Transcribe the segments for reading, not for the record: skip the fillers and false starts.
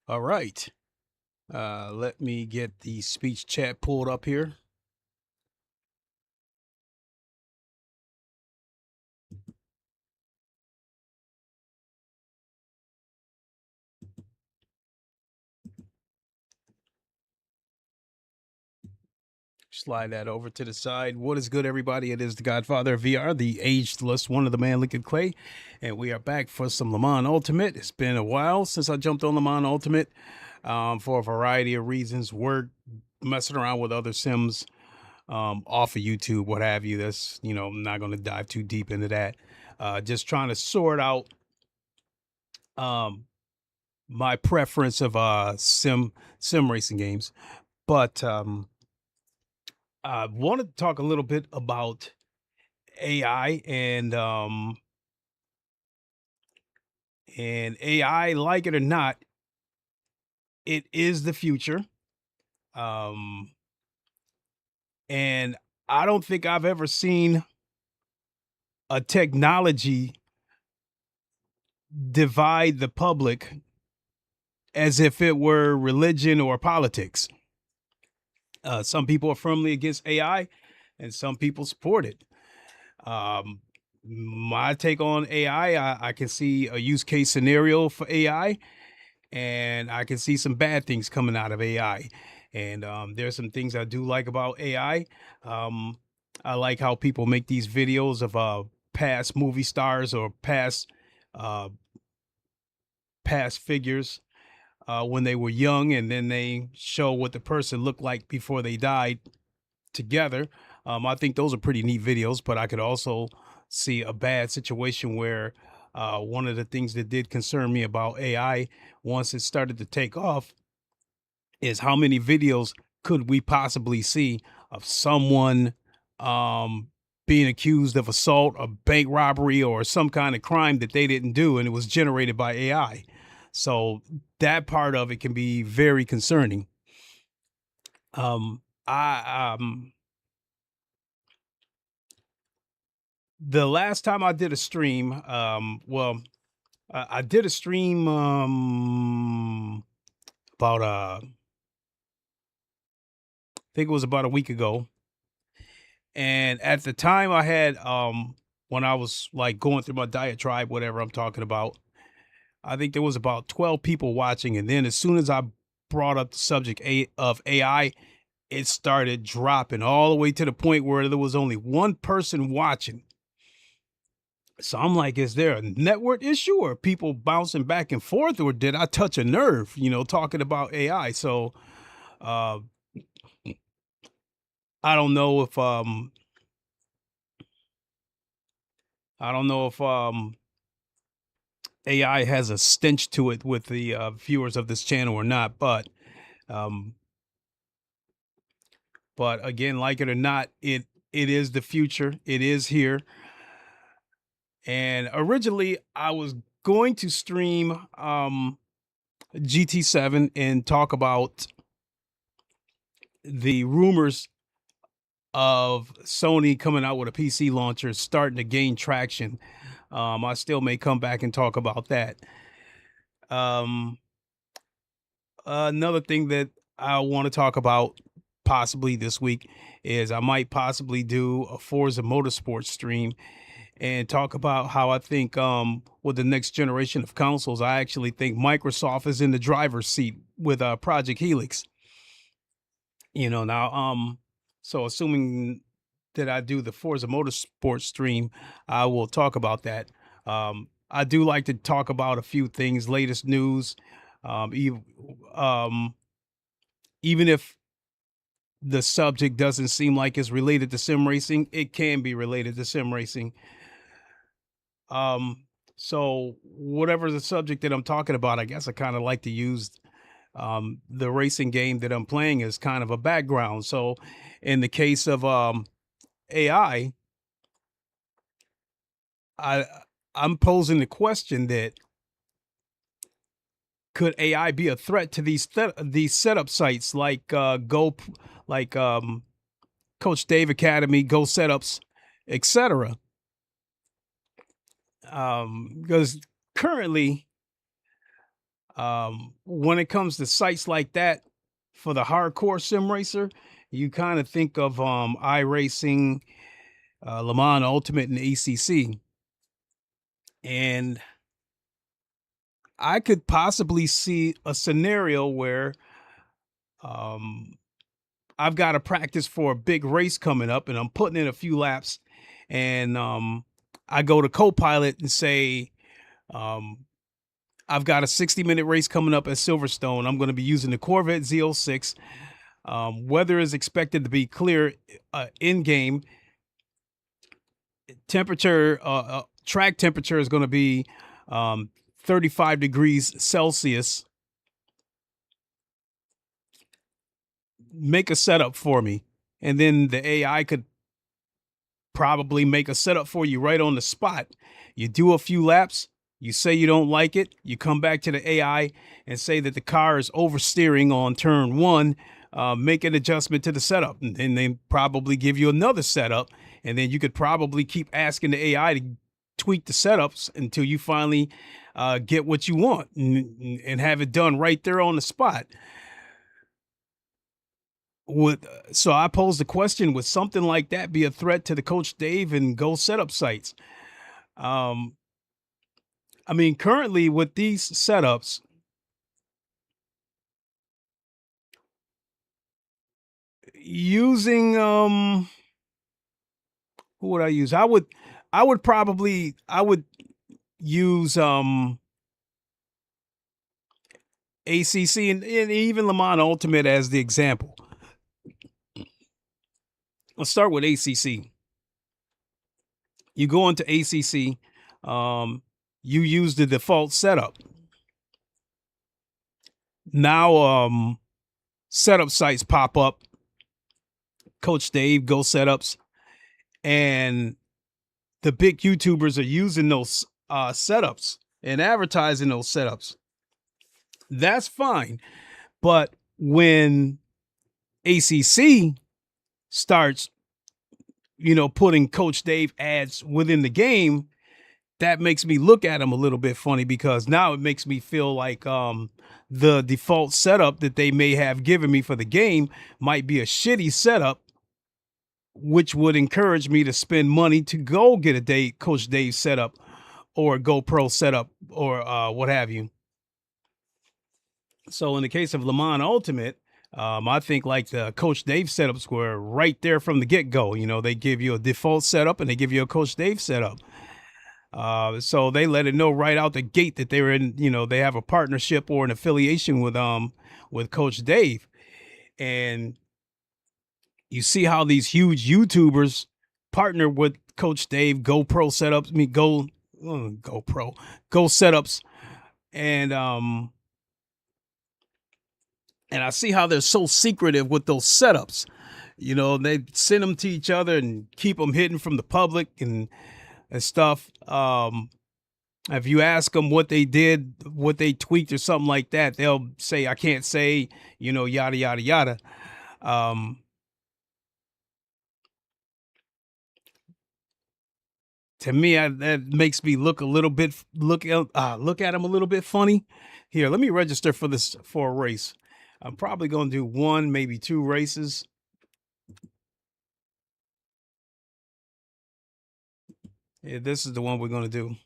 All right. Let me get the speech chat pulled up here. Slide that over to the side. What is good, everybody? It is the Godfather of VR, the ageless one of the man Liquid Clay, and we are back for some LeMans Ultimate. It's been a while since I jumped on LeMans Ultimate for a variety of reasons. Work, messing around with other sims off of YouTube, what have you. That's, you know, I'm not going to dive too deep into that. Just trying to sort out my preference of sim racing games. But I wanted to talk a little bit about AI and AI, like it or not, it is the future. And I don't think I've ever seen a technology divide the public as if it were religion or politics. Some people are firmly against AI and some people support it. My take on AI, I can see a use case scenario for AI, and I can see some bad things coming out of AI. And there's some things I do like about AI. I like how people make these videos of past movie stars or past figures. when they were young, and then they show what the person looked like before they died together. I think those are pretty neat videos, but I could also see a bad situation where one of the things that did concern me about AI once it started to take off is how many videos could we possibly see of someone um, being accused of assault or bank robbery or some kind of crime that they didn't do, and it was generated by AI. So that part of it can be very concerning. I The last time I did a stream, I did a stream about I think it was about a week ago. And at the time I had when I was like going through my diatribe, whatever I'm talking about, I think there was about 12 people watching. And then as soon as I brought up the subject of AI, it started dropping all the way to the point where there was only one person watching. So I'm like, is there a network issue or people bouncing back and forth, or did I touch a nerve, talking about AI? So uh I don't know if AI has a stench to it with the viewers of this channel or not, um but again, like it or not, it is the future. It is here. And originally I was going to stream GT7 and talk about the rumors of Sony coming out with a PC launcher starting to gain traction. I still may come back and talk about that. Um, Another thing that I want to talk about possibly this week is I might possibly do a Forza Motorsport stream and talk about how I think with the next generation of consoles, I actually think Microsoft is in the driver's seat with Project Helix. Now so assuming that I do the Forza Motorsport stream, I will talk about that. I do like to talk about a few things, latest news, um, even if the subject doesn't seem like it's related to sim racing, it can be related to sim racing. So whatever the subject that I'm talking about, I guess I kind of like to use the racing game that I'm playing as kind of a background. So in the case of AI, I I'm posing the question that could AI be a threat to these setup sites like like Coach Dave Academy, Go Setups, etc. Because currently, when it comes to sites like that for the hardcore sim racer, you kind of think of iRacing, LeMans Ultimate, and ACC, and I could possibly see a scenario where um, I've got to practice for a big race coming up, and I'm putting in a few laps, and I go to Copilot and say, um, I've got a 60-minute race coming up at Silverstone. I'm going to be using the Corvette Z06. Weather is expected to be clear in game. Temperature, track temperature is going to be 35 degrees Celsius. Make a setup for me. And then the AI could probably make a setup for you right on the spot. You do a few laps, you say you don't like it, you come back to the AI and say that the car is oversteering on turn one, make an adjustment to the setup, and then they probably give you another setup, and then you could probably keep asking the AI to tweak the setups until you finally get what you want and have it done right there on the spot. So I pose the question: would something like that be a threat to the Coach Dave and Go Setup sites? Um, I mean, currently with these setups, using who would I use? I would use ACC and even LeMans Ultimate as the example. Let's start with ACC. You go into ACC, you use the default setup. Now, setup sites pop up. Coach Dave, Go Setups, and the big YouTubers are using those setups and advertising those setups. That's fine. But when ACC starts, putting Coach Dave ads within the game, that makes me look at them a little bit funny, because now it makes me feel like the default setup that they may have given me for the game might be a shitty setup, which would encourage me to spend money to go get a Coach Dave setup or a GoPro setup or what have you. So in the case of LeMans Ultimate, I think like the Coach Dave setups were right there from the get-go. They give you a default setup and they give you a Coach Dave setup. So they let it know right out the gate that they were in, they have a partnership or an affiliation with Coach Dave. And you see how these huge YouTubers partner with Coach Dave, GoPro setups, Go setups. And I see how they're so secretive with those setups. They send them to each other and keep them hidden from the public and stuff. If you ask them what they did, what they tweaked or something like that, they'll say, I can't say, yada, yada, yada. To me, that makes me look at them a little bit funny. Here, let me register for a race. I'm probably going to do 1, maybe 2 races. Yeah, this is the one we're going to do.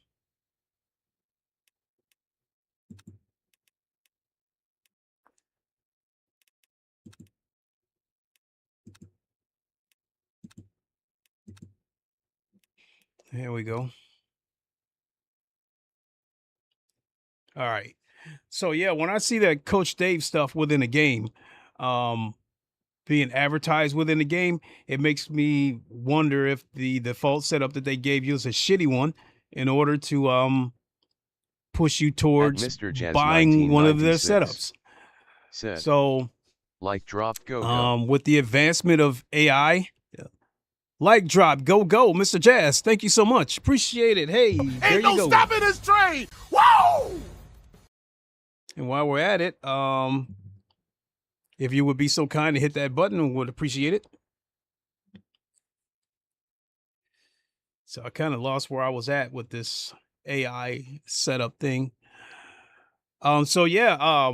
Here we go. All right. So yeah, when I see that Coach Dave stuff within a game, being advertised within the game, it makes me wonder if the default setup that they gave you is a shitty one in order to push you towards buying one of their setups. So like drop go with the advancement of AI, like drop go, Mr. Jazz, thank you so much, appreciate it. Hey, there you go. Ain't no stopping this train. Whoa! And while we're at it, if you would be so kind to hit that button, we would appreciate it. So I kind of lost where I was at with this AI setup thing. So yeah,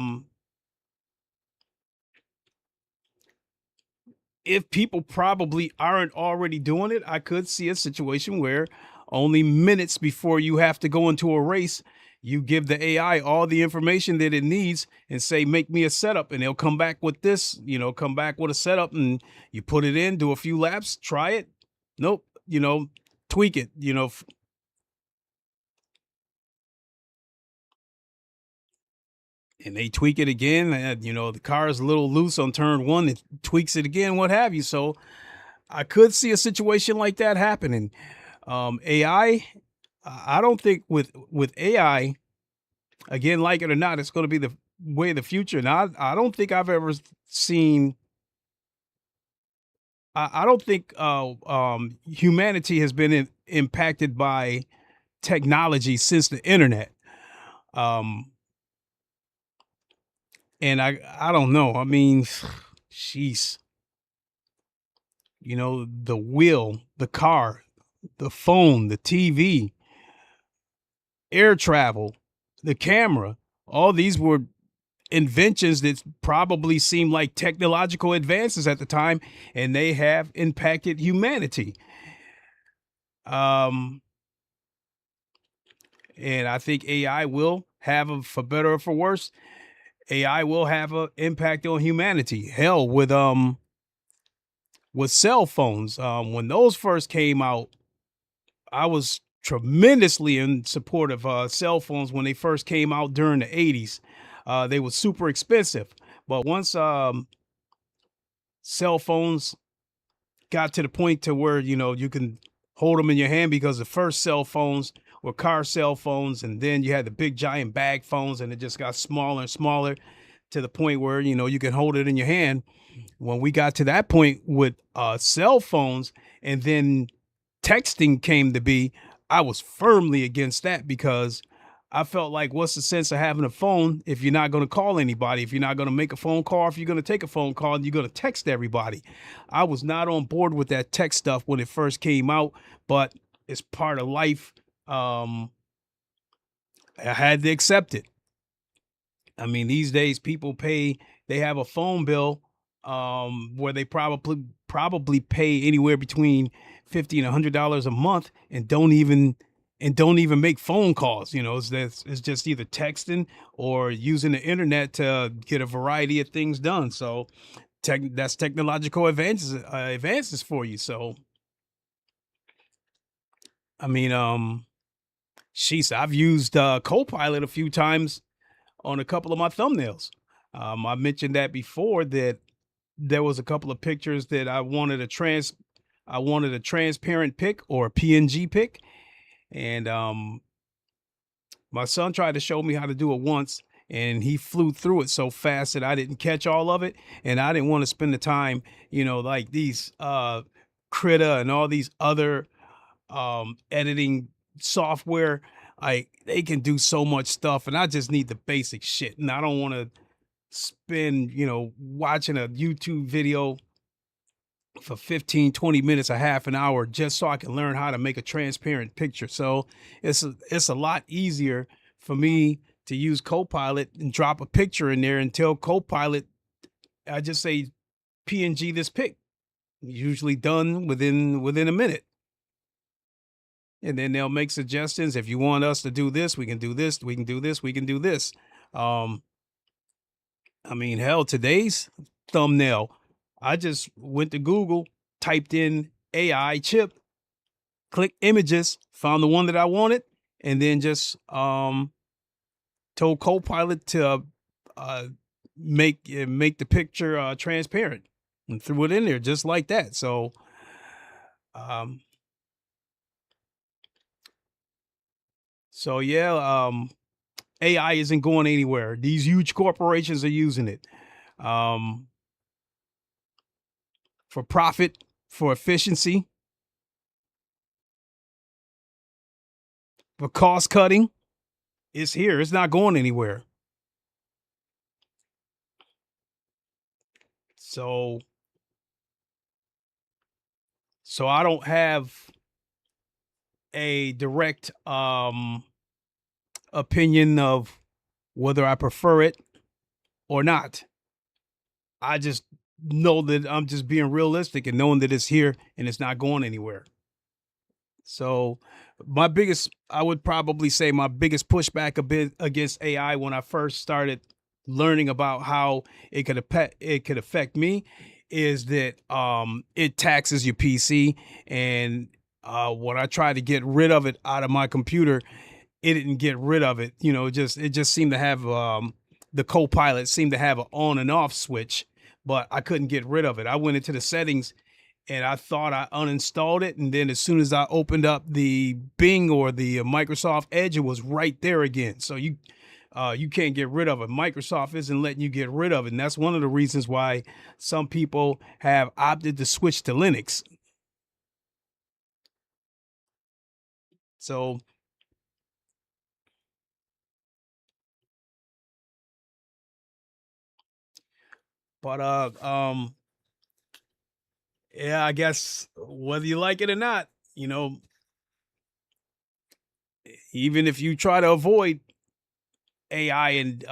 if people probably aren't already doing it, I could see a situation where only minutes before you have to go into a race, you give the AI all the information that it needs and say, make me a setup, and they'll come back with this, come back with a setup, and you put it in, do a few laps, try it. Nope. Tweak it, and they tweak it again. The car is a little loose on turn 1. It tweaks it again, what have you. So I could see a situation like that happening. AI, I don't think with AI, again, like it or not, it's going to be the way of the future. Now, I don't think I've ever seen. I don't think humanity has been impacted by technology since the internet. And I don't know. I mean, jeez. The wheel, the car, the phone, the TV, air travel, the camera, all these were inventions that probably seemed like technological advances at the time, and they have impacted humanity. And I think AI will have, for better or for worse, AI will have an impact on humanity. Hell, with cell phones, when those first came out, I was tremendously in support of cell phones when they first came out during the 80s. they were super expensive. But once cell phones got to the point to where, you know, you can hold them in your hand, because the first cell phones were car cell phones, and then you had the big giant bag phones, and it just got smaller and smaller to the point where, you know, you can hold it in your hand. When we got to that point with cell phones, and then texting came to be, I was firmly against that, because I felt like, what's the sense of having a phone if you're not going to call anybody, if you're not going to make a phone call, if you're going to take a phone call and you're going to text everybody? I was not on board with that text stuff when it first came out, but it's part of life. I had to accept it. I mean, these days people they have a phone bill where they probably pay anywhere between $50 and $100 a month, and don't even make phone calls. You know, it's just either texting or using the internet to get a variety of things done. So that's technological advances for you. So I mean, I've used Copilot a few times on a couple of my thumbnails. I mentioned that before, that there was a couple of pictures that I wanted a transparent pic or a PNG pic, and my son tried to show me how to do it once, and he flew through it so fast that I didn't catch all of it, and I didn't want to spend the time, you know, like these Krita and all these other editing software. They can do so much stuff, and I just need the basic shit, and I don't want to spend, you know, watching a YouTube video for 15-20 minutes, a half an hour, just so I can learn how to make a transparent picture. So it's a lot easier for me to use Copilot and drop a picture in there and tell Copilot, I just say PNG this pic, usually done within a minute. And then they'll make suggestions. If you want us to do this, we can do this. We can do this. We can do this. I mean, hell, today's thumbnail, I just went to Google, typed in AI chip, clicked images, found the one that I wanted, and then just told Copilot to make the picture transparent, and threw it in there just like that. So yeah, AI isn't going anywhere. These huge corporations are using it for profit, for efficiency, for cost cutting. It's here. It's not going anywhere. So I don't have a direct opinion of whether I prefer it or not. I just know that I'm just being realistic and knowing that it's here and it's not going anywhere. So I would probably say my biggest pushback a bit against AI when I first started learning about how it could affect me is that it taxes your PC, and when I tried to get rid of it out of my computer, it didn't get rid of it. You know, it just seemed to have the Copilot seemed to have an on and off switch, but I couldn't get rid of it. I went into the settings and I thought I uninstalled it, and then as soon as I opened up the Bing or the Microsoft Edge, it was right there again. So you can't get rid of it. Microsoft isn't letting you get rid of it, and that's one of the reasons why some people have opted to switch to Linux. So but yeah, I guess whether you like it or not, you know, even if you try to avoid AI in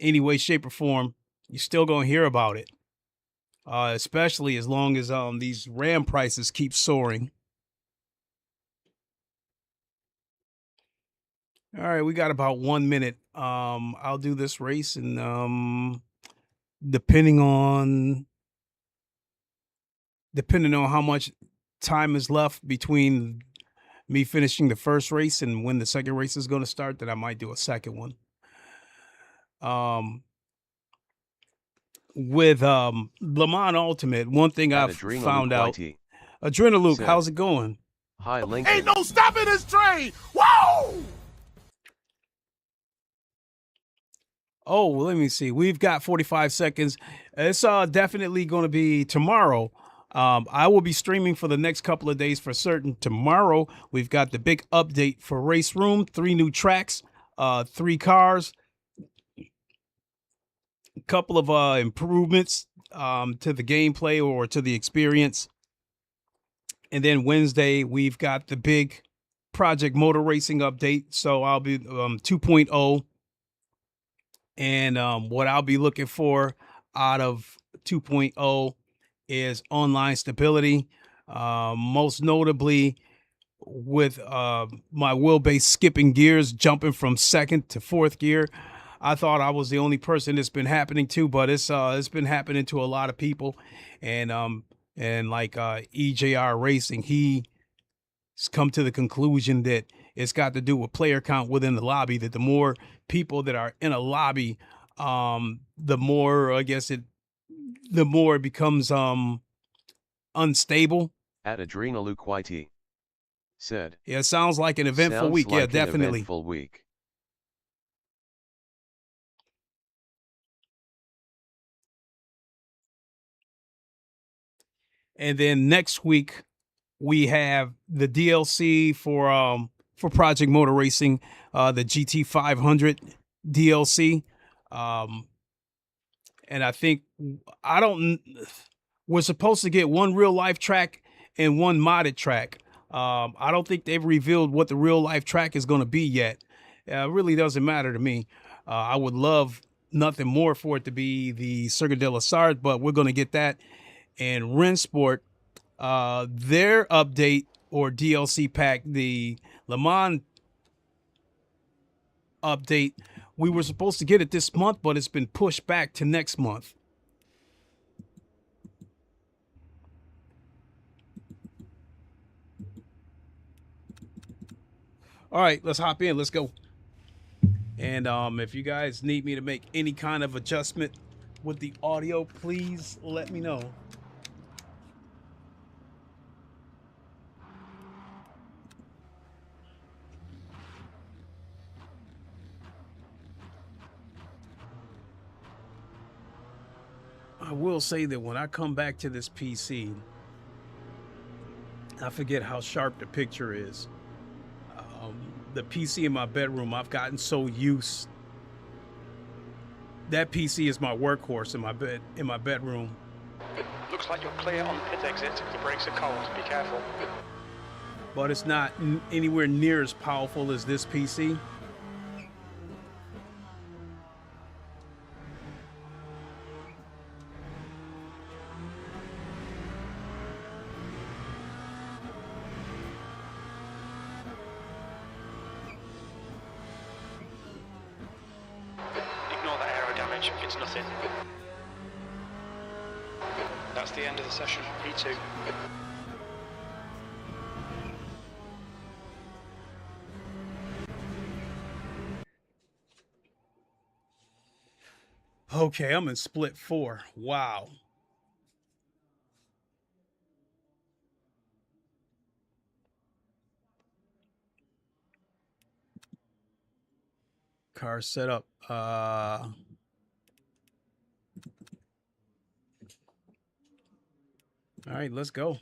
any way, shape, or form, you're still gonna hear about it. Especially as long as these RAM prices keep soaring. All right, we got about 1 minute. I'll do this race, and depending on how much time is left between me finishing the first race and when the second race is going to start, then I might do a second one. with Le Mans Ultimate, one thing I've found out. Adrenaluke, how's it going? Hi, Lincoln. Ain't no stopping this train! Whoa! Oh, well, let me see. We've got 45 seconds. It's definitely going to be tomorrow. I will be streaming for the next couple of days for certain. Tomorrow, we've got the big update for Race Room, 3 new tracks, 3 cars, a couple of improvements to the gameplay or to the experience. And then Wednesday, we've got the big Project Motor Racing update. So I'll be 2.0. And what I'll be looking for out of 2.0 is online stability. Most notably with my wheelbase skipping gears, jumping from 2nd to 4th gear. I thought I was the only person it's been happening to, but it's been happening to a lot of people. And like EJR Racing, he's come to the conclusion that it's got to do with player count within the lobby, that the more people that are in a lobby, the more, I guess the more it becomes unstable. At Adrenaluke YT said, yeah, it sounds like an eventful week. Like yeah, definitely. An eventful week. And then next week we have the DLC for Project Motor Racing, the GT500 DLC. And I think we're supposed to get 1 real life track and 1 modded track. I don't think they've revealed what the real life track is going to be yet. It really doesn't matter to me. I would love nothing more for it to be the Circuit de la Sarthe, but we're going to get that. And Rensport, their update or DLC pack, the Le Mans update, we were supposed to get it this month, but it's been pushed back to next month. All right, let's hop in. Let's go. And if you guys need me to make any kind of adjustment with the audio, please let me know. I will say that when I come back to this PC, I forget how sharp the picture is. The PC in my bedroom, I've gotten so used. That PC is my workhorse in my bedroom. Looks like you're clear on pit exit. Your brakes are cold. Be careful. But it's not anywhere near as powerful as this PC. Ignore that aero damage. It's nothing. That's the end of the session. P2. Okay, I'm in split 4. Wow. Car setup. All right, let's go.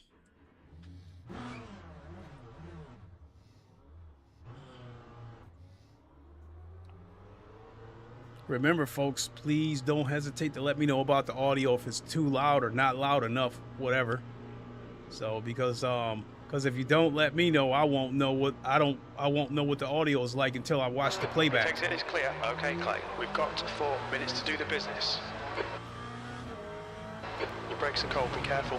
Remember, folks, please don't hesitate to let me know about the audio, if it's too loud or not loud enough, whatever. So because if you don't let me know, I won't know what the audio is like until I watch the playback. Exit is clear. Okay, Clay. We've got 4 minutes to do the business. Your brakes are cold. Be careful.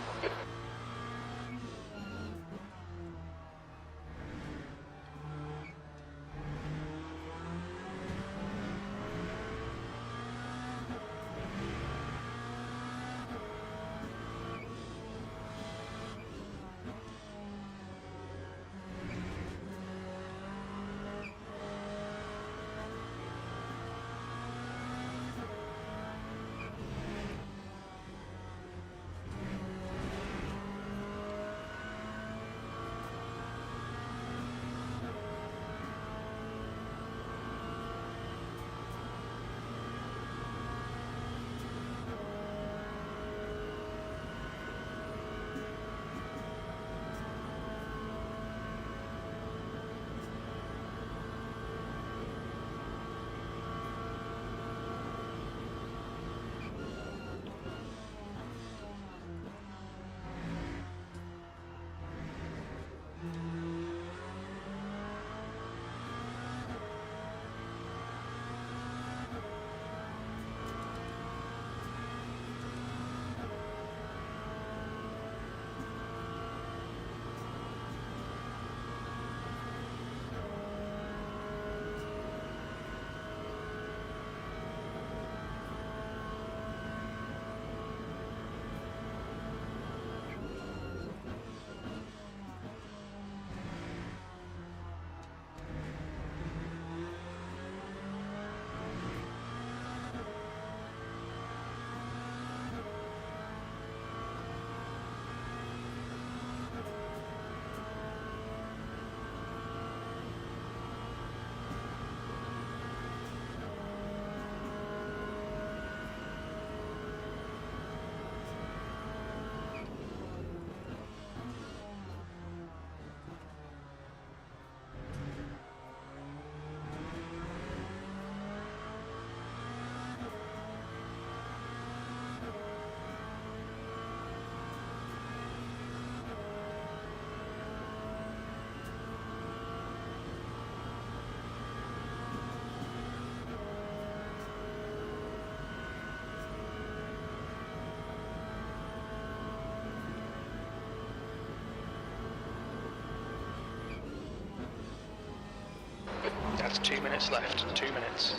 2 minutes left, 2 minutes.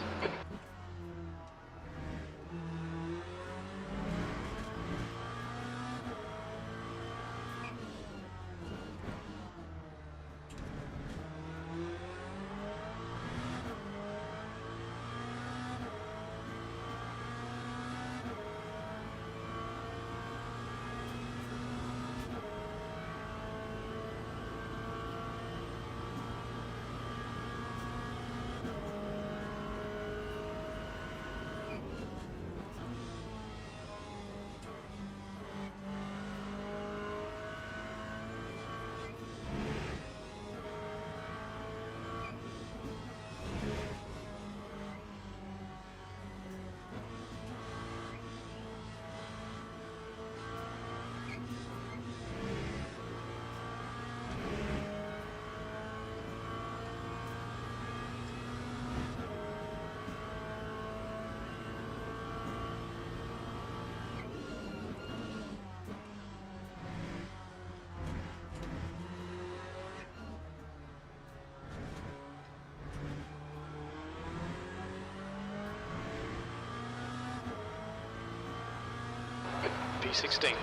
P16.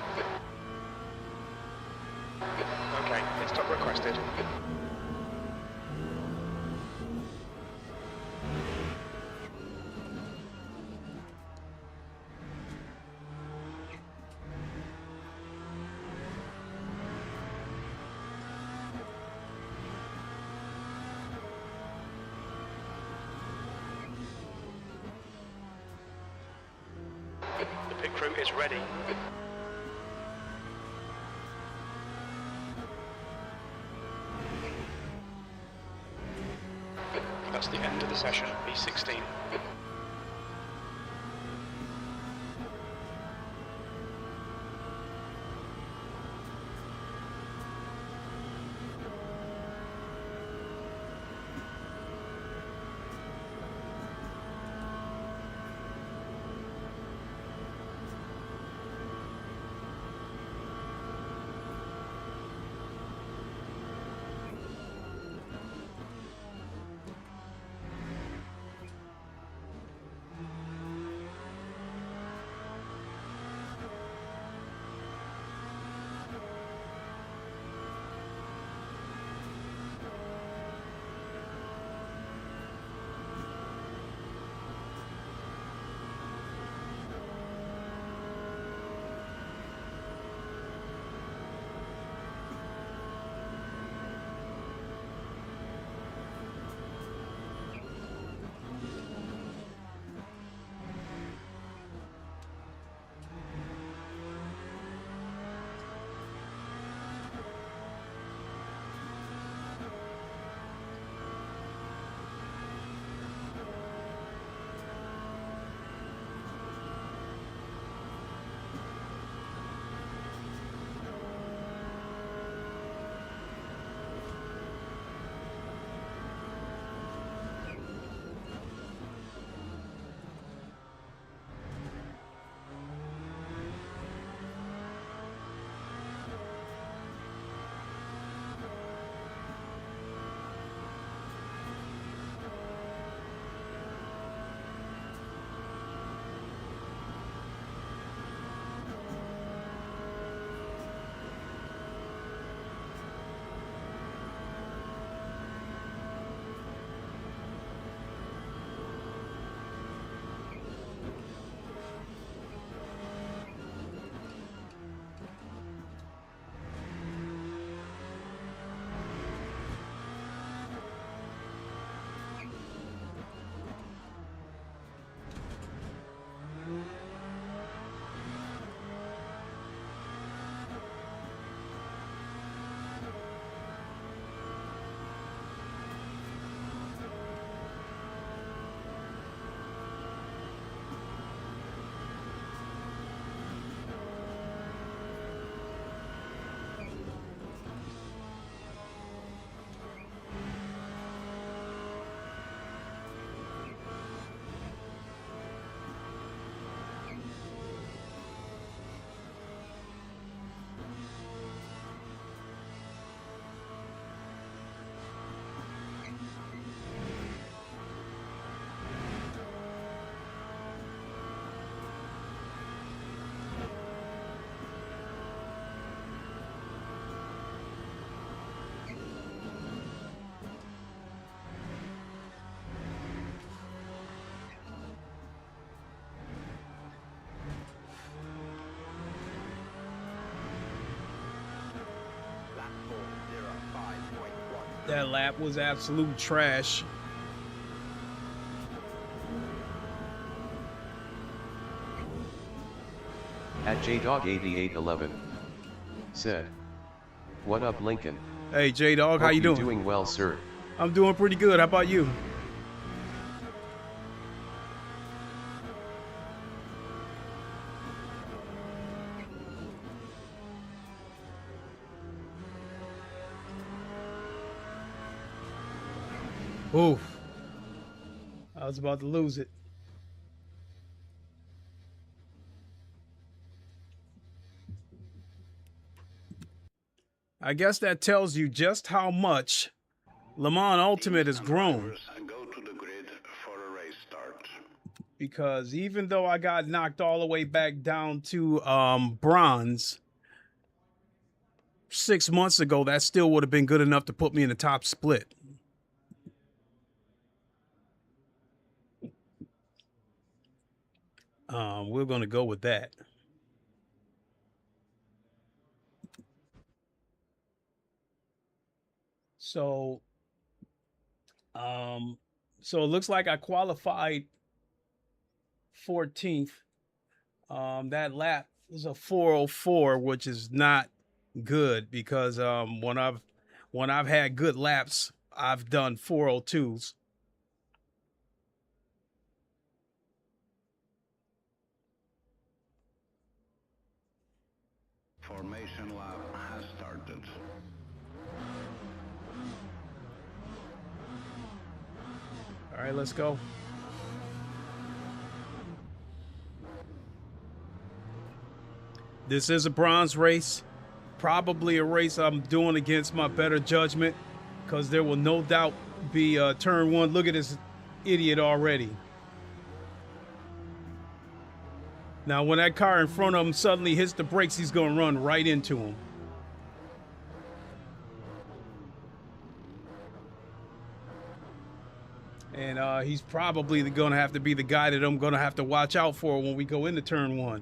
Okay, pit stop requested. The pit crew is ready. That's the end of the session, P16. That lap was absolute trash. At JDog8811 said, "What up, Lincoln? Hey, J-Dog, how Hope you doing? Doing well, sir. I'm doing pretty good. How about you? Oof. I was about to lose it. I guess that tells you just how much LeMans Ultimate has grown. Go to the grid for a race start. Because even though I got knocked all the way back down to bronze 6 months ago, that still would have been good enough to put me in the top split. We're going to go with that. So, so it looks like I qualified 14th. That lap was a 404, which is not good because when I've had good laps, I've done 402s. Formation lap has started. All right, let's go. This is a bronze race. Probably a race I'm doing against my better judgment because there will no doubt be turn one. Look at this idiot already. Now, when that car in front of him suddenly hits the brakes, he's going to run right into him. And he's probably going to have to be the guy that I'm going to have to watch out for when we go into turn one.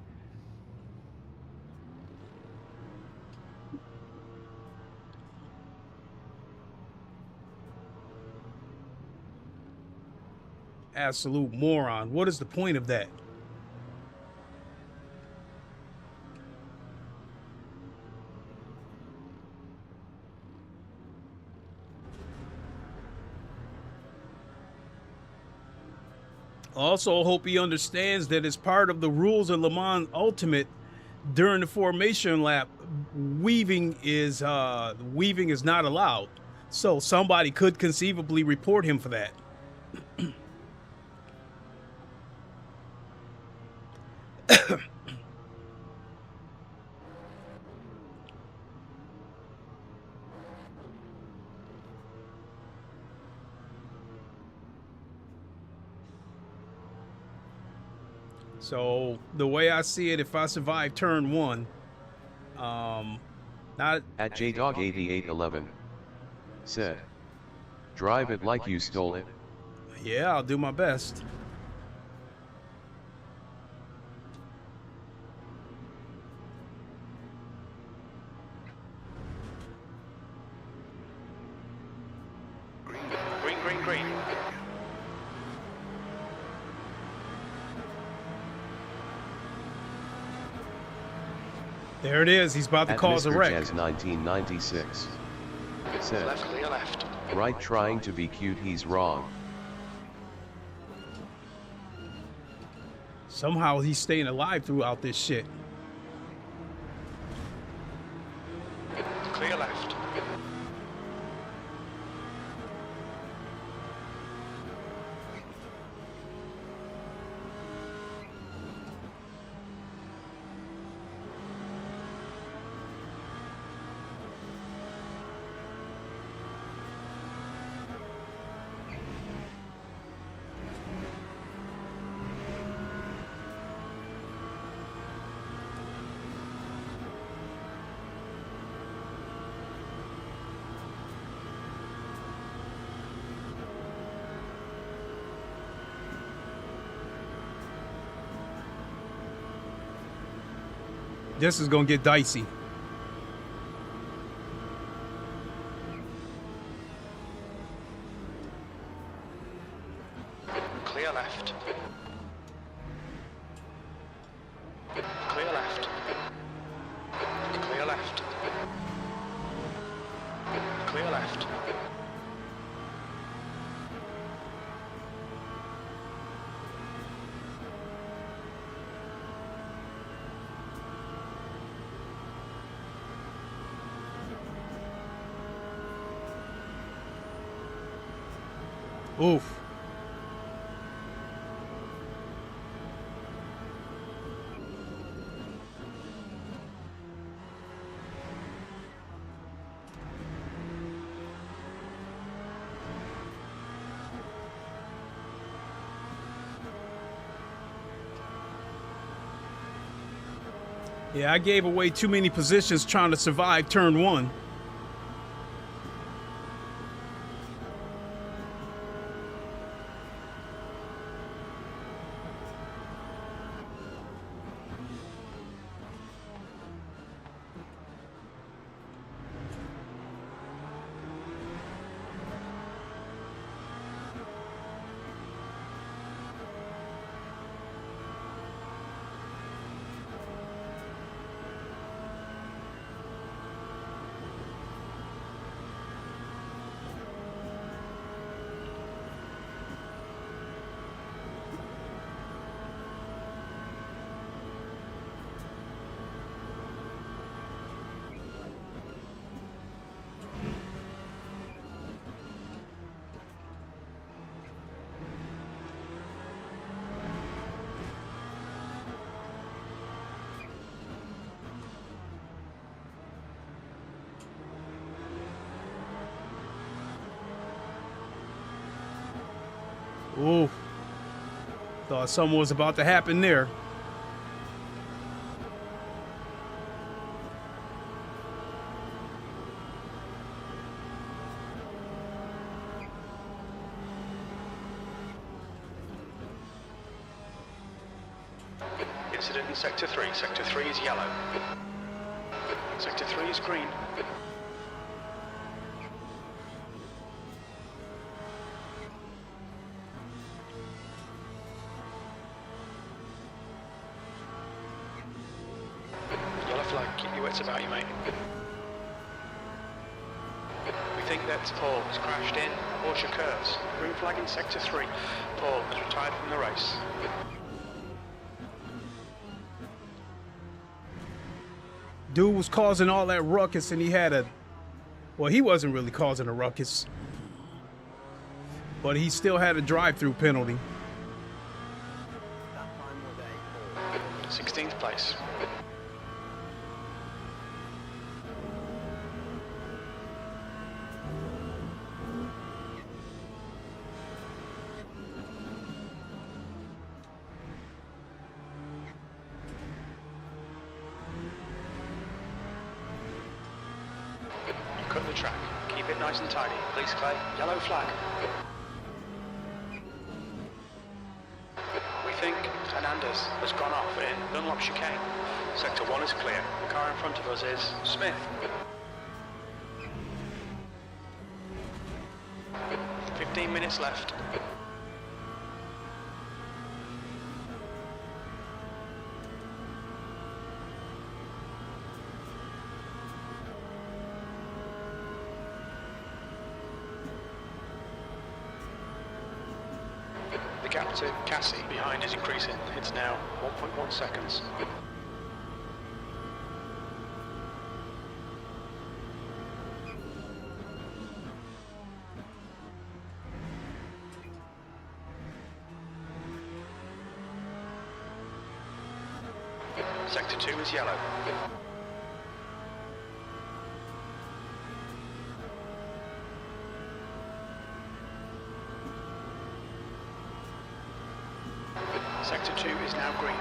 Absolute moron. What is the point of that? Also, hope he understands that as part of the rules of LeMans Ultimate, during the formation lap, weaving is not allowed. So somebody could conceivably report him for that. So the way I see it, if I survive turn one, not At JDog8811 said, "Drive it like you stole it." yeah, I'll do my best. Green, green, green. There it is. He's about to At cause a Mr. wreck. Jazz 1996 said, Left, clear left. "Right, trying to be cute, he's wrong." Somehow he's staying alive throughout this shit. Clear left. This is gonna get dicey. Oof. Yeah, I gave away too many positions trying to survive turn one. Ooh. Thought something was about to happen there. Incident in Sector 3. Sector 3 is yellow. Sector 3 is green. Yellow flag, keep your wits about you, mate. We think that Paul has crashed in Porsche curves. Green flag in Sector 3. Paul has retired from the race. Dude was causing all that ruckus and he had a... Well, he wasn't really causing a ruckus. But he still had a drive-through penalty. 16th place. Cut the track. Keep it nice and tidy. Please, Clay. Yellow flag. We think Hernandez has gone off in Dunlop chicane. Sector 1 is clear. The car in front of us is Smith. 15 minutes left. The gap to Cassie behind is increasing. It's now 1.1 seconds. Sector 2 is yellow. Sector 2 is now green.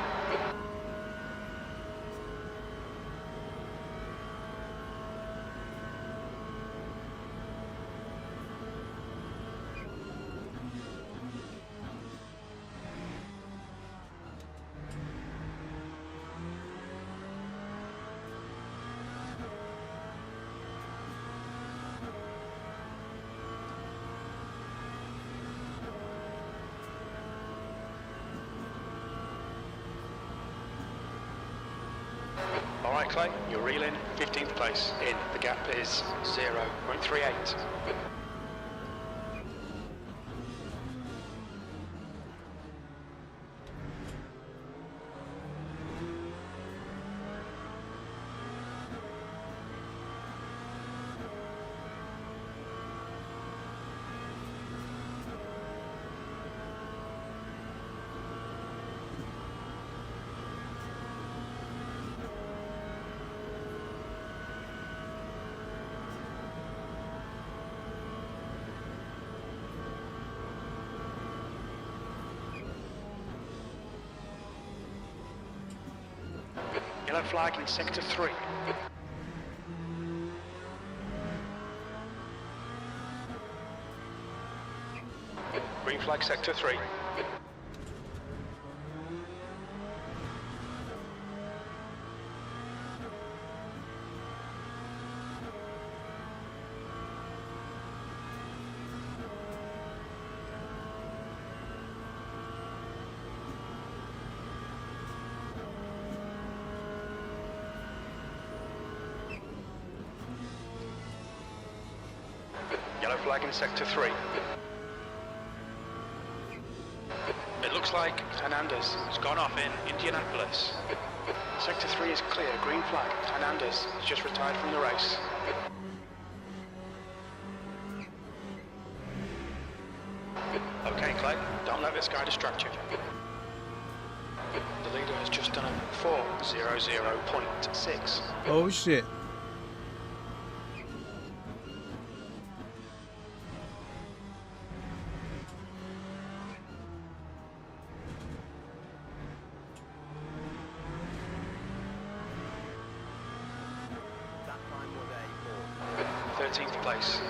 Alright Clay, you're reeling 15th place in. The gap is 0.38. Yellow flag in sector 3. Green flag sector 3. Yellow flag in sector 3. It looks like Hernandez has gone off in Indianapolis. Sector 3 is clear, green flag. Hernandez has just retired from the race. Okay, Clay, don't let this guy distract you. The leader has just done a 4:00.6. Oh shit. That time was a 13th place.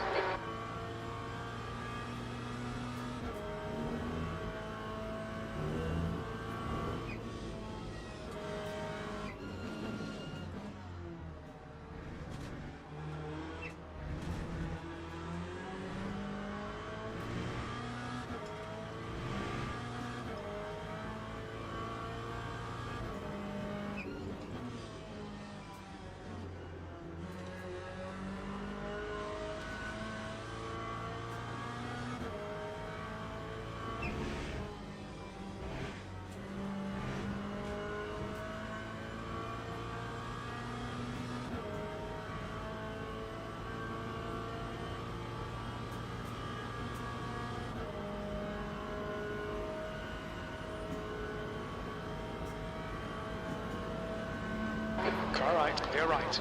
Car right, clear right.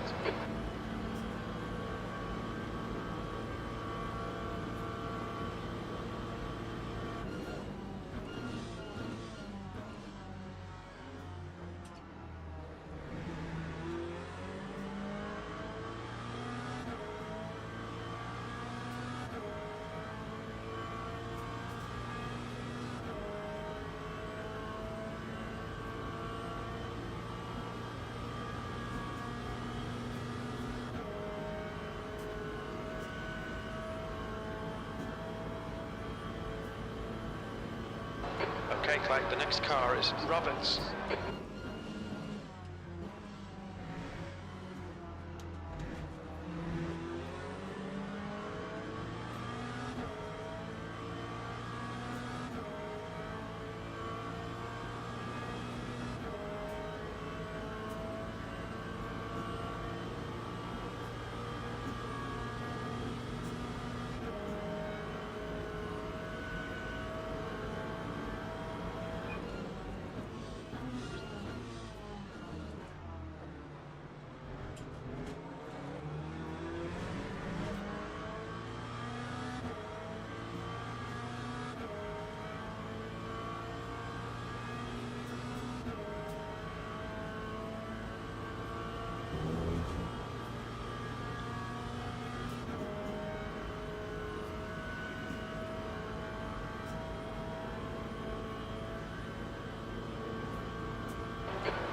Okay, Clay, the next car is Roberts.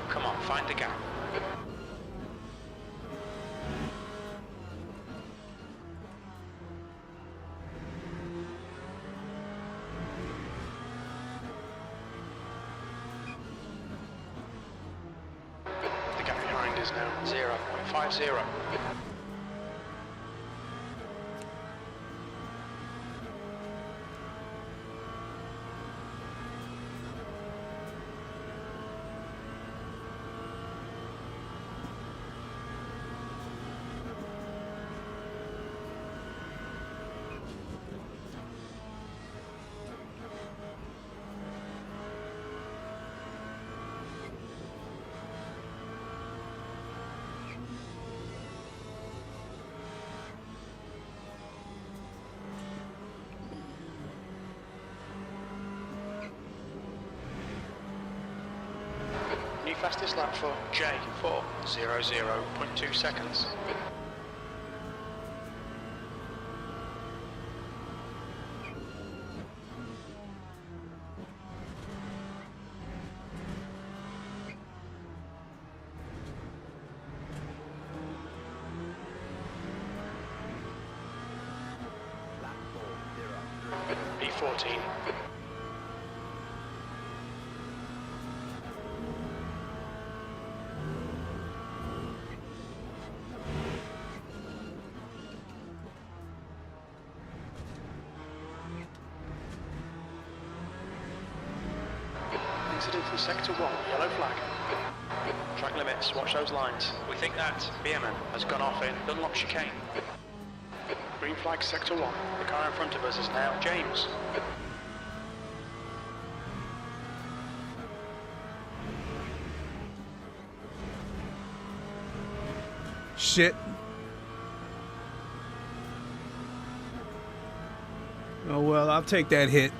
Come on, find the gap. The gap behind is now 0.50. fastest lap for J4, 0.2 seconds. Lap 403. P14. Incident in Sector 1, yellow flag. Track limits, watch those lines. We think that Bierman has gone off in Dunlop chicane. Green flag, Sector 1. The car in front of us is now James. Shit. Oh well, I'll take that hit.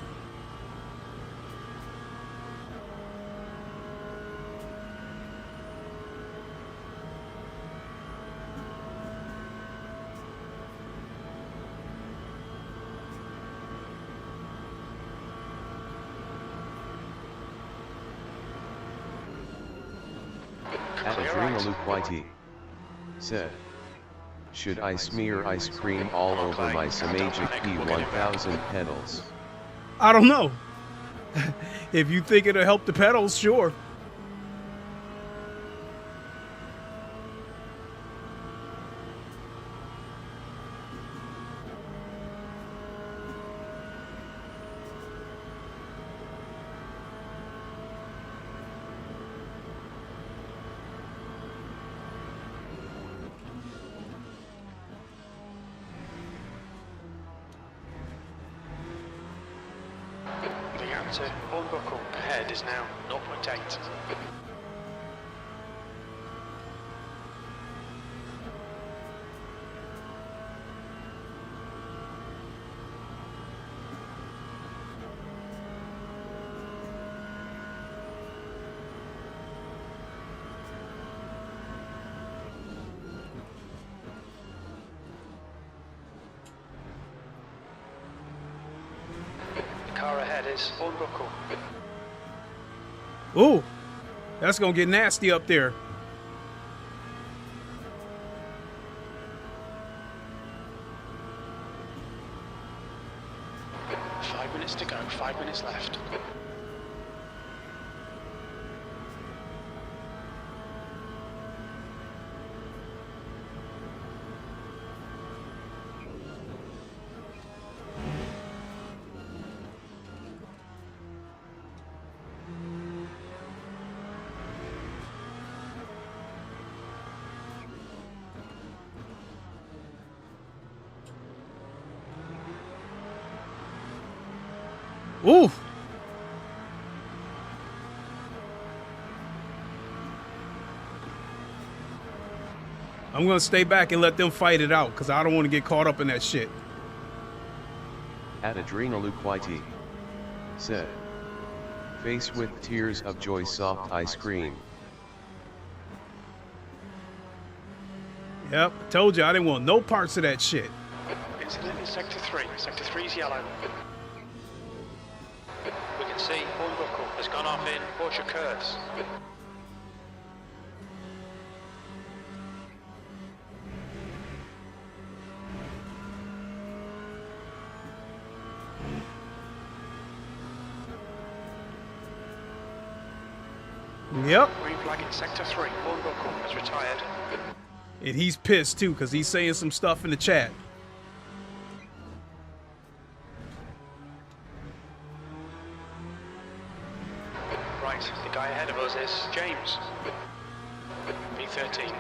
At Adrenaluquite said, should I smear ice cream all over my Samagic P1000 pedals? I don't know. If you think it'll help the pedals, sure. The gap to Hornbuckle ahead is now 0.8. The car ahead is Hornbuckle. Ooh, that's gonna get nasty up there. Five minutes to go, 5 minutes left. Ooh. I'm gonna stay back and let them fight it out because I don't want to get caught up in that shit. At Adrenaluquite said, face with tears of joy soft ice cream. Yep, told you I didn't want no parts of that shit. Incident in Sector 3. Sector 3 is yellow. We can see Hornbuckle has gone off in Porsche curves. Yep, Green flag in Sector 3. Hornbuckle has retired. and he's pissed too because he's saying some stuff in the chat. Right, the guy ahead of us is James. P13.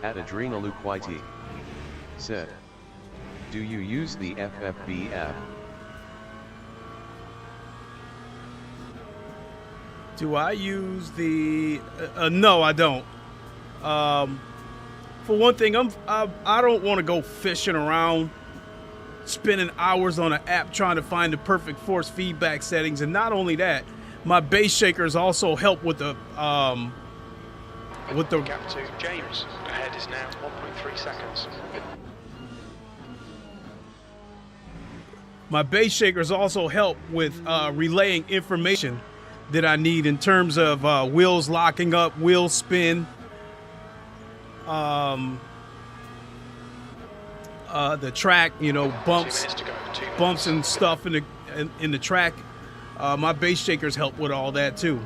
At Adrenaluquit said, do you use the FFB app? Do I use the? No, I don't. For one thing, I don't want to go fishing around, spending hours on an app trying to find the perfect force feedback settings. And not only that, my base shakers also help with the Gap to James. Ahead is now 1.3 seconds. My base shakers also help with relaying information that I need in terms of wheels locking up, wheel spin, the track, you know, bumps and stuff in the track. My base shakers help with all that too.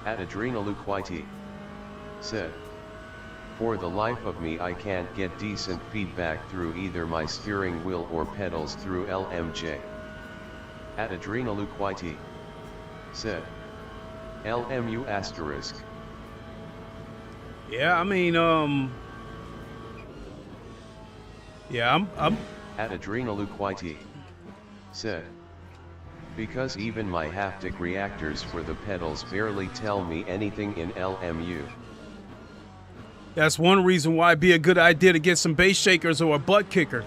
At Adrenaluquit said, for the life of me I can't get decent feedback through either my steering wheel or pedals through LMJ. At Adrenaluquit said, LMU asterisk. Yeah, I mean, yeah, I'm At Adrenaluquit said, because even my haptic reactors for the pedals barely tell me anything in LMU. That's one reason why it'd be a good idea to get some base shakers or a butt kicker.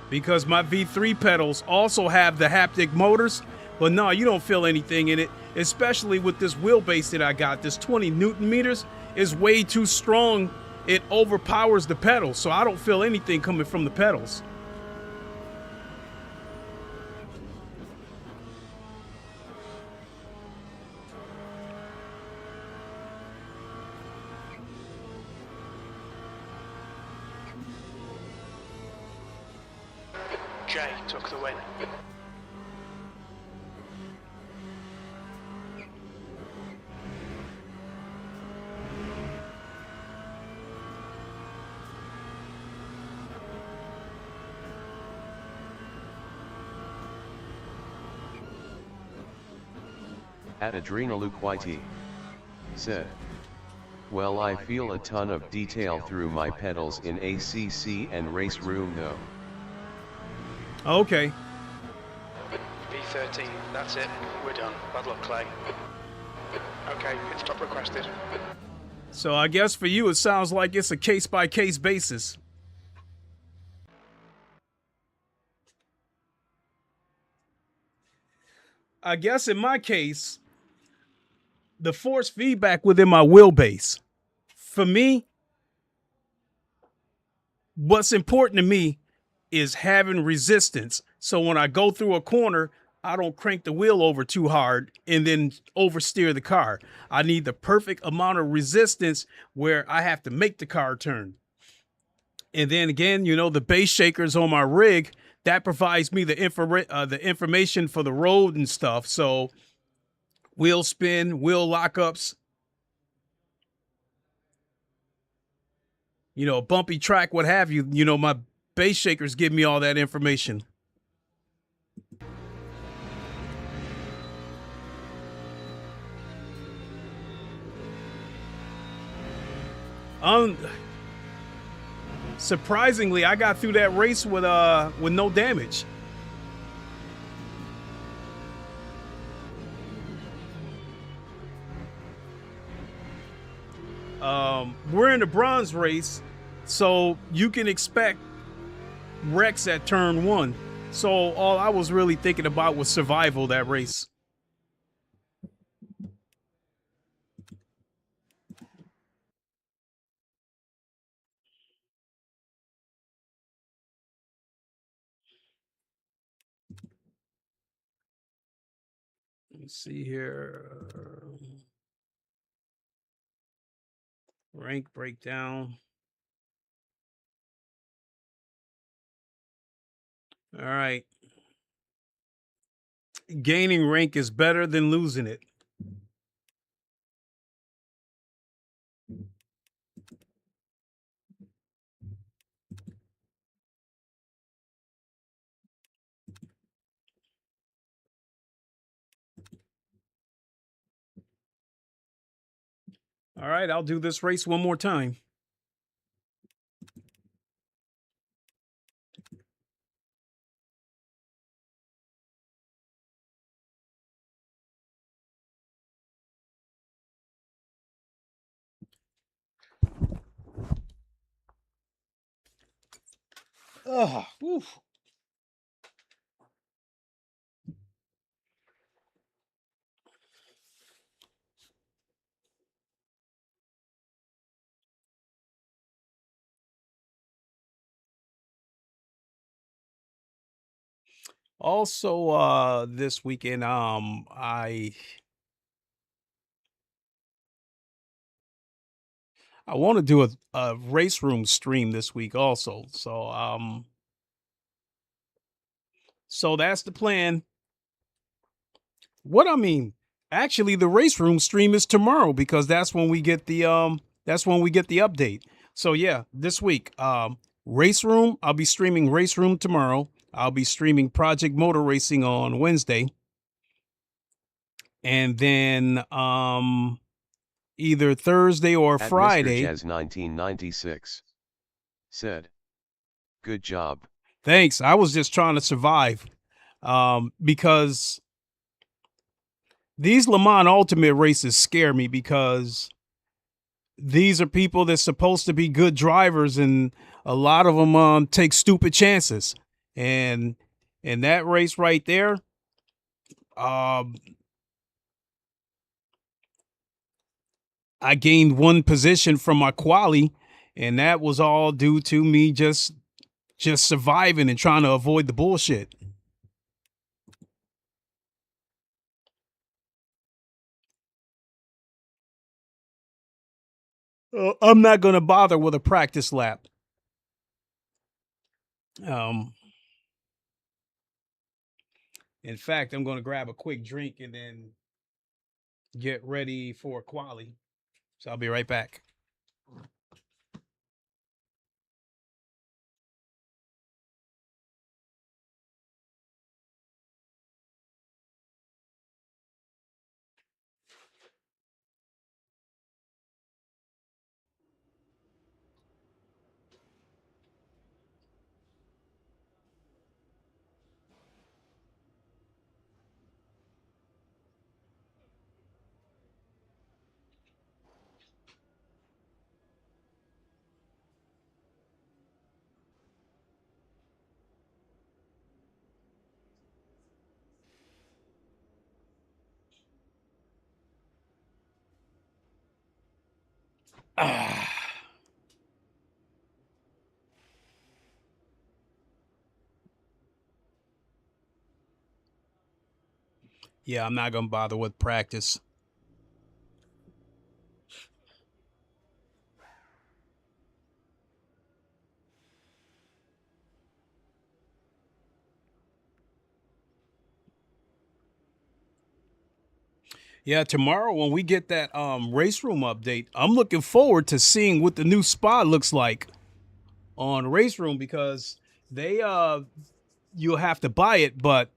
Because my V3 pedals also have the haptic motors, but no, you don't feel anything in it, especially with this wheelbase that I got. This 20 Newton meters is way too strong. It overpowers the pedals, so I don't feel anything coming from the pedals. Jay took the win. At Adrenaluquit said, well, I feel a ton of detail through my pedals in ACC and race room though. Okay. V13, that's it. We're done. Bad luck, Clay. Okay, pit stop requested. So I guess for you, it sounds like it's a case-by-case basis. I guess in my case, the force feedback within my wheelbase, for me, what's important to me is having resistance. So when I go through a corner, I don't crank the wheel over too hard and then oversteer the car. I need the perfect amount of resistance where I have to make the car turn. And then again, you know, the base shakers on my rig, that provides me the information for the road and stuff. So wheel spin, wheel lockups, you know, bumpy track, what have you, you know, my base shakers give me all that information. Surprisingly, I got through that race with no damage. We're in the bronze race, so you can expect wrecks at turn 1. So all I was really thinking about was survival that race. Let me see here. Rank breakdown. All right. Gaining rank is better than losing it. All right, I'll do this race one more time. Oh, oof. Also, this weekend, I want to do a race room stream this week also. So that's the plan. What I mean, actually, the race room stream is tomorrow because that's when we get the update. So yeah, this week, race room. I'll be streaming race room tomorrow. I'll be streaming Project Motor Racing on Wednesday, and then either Thursday or At Friday. Mr. Jazz 1996 said, "Good job." Thanks. I was just trying to survive, because these Le Mans Ultimate races scare me because these are people that's supposed to be good drivers, and a lot of them take stupid chances. And in that race right there, I gained one position from my quali, and that was all due to me just surviving and trying to avoid the bullshit. I'm not going to bother with a practice lap. In fact, I'm going to grab a quick drink and then get ready for quali. So I'll be right back. Yeah, I'm not going to bother with practice. Yeah, tomorrow when we get that race room update, I'm looking forward to seeing what the new spa looks like on race room, because they you'll have to buy it, but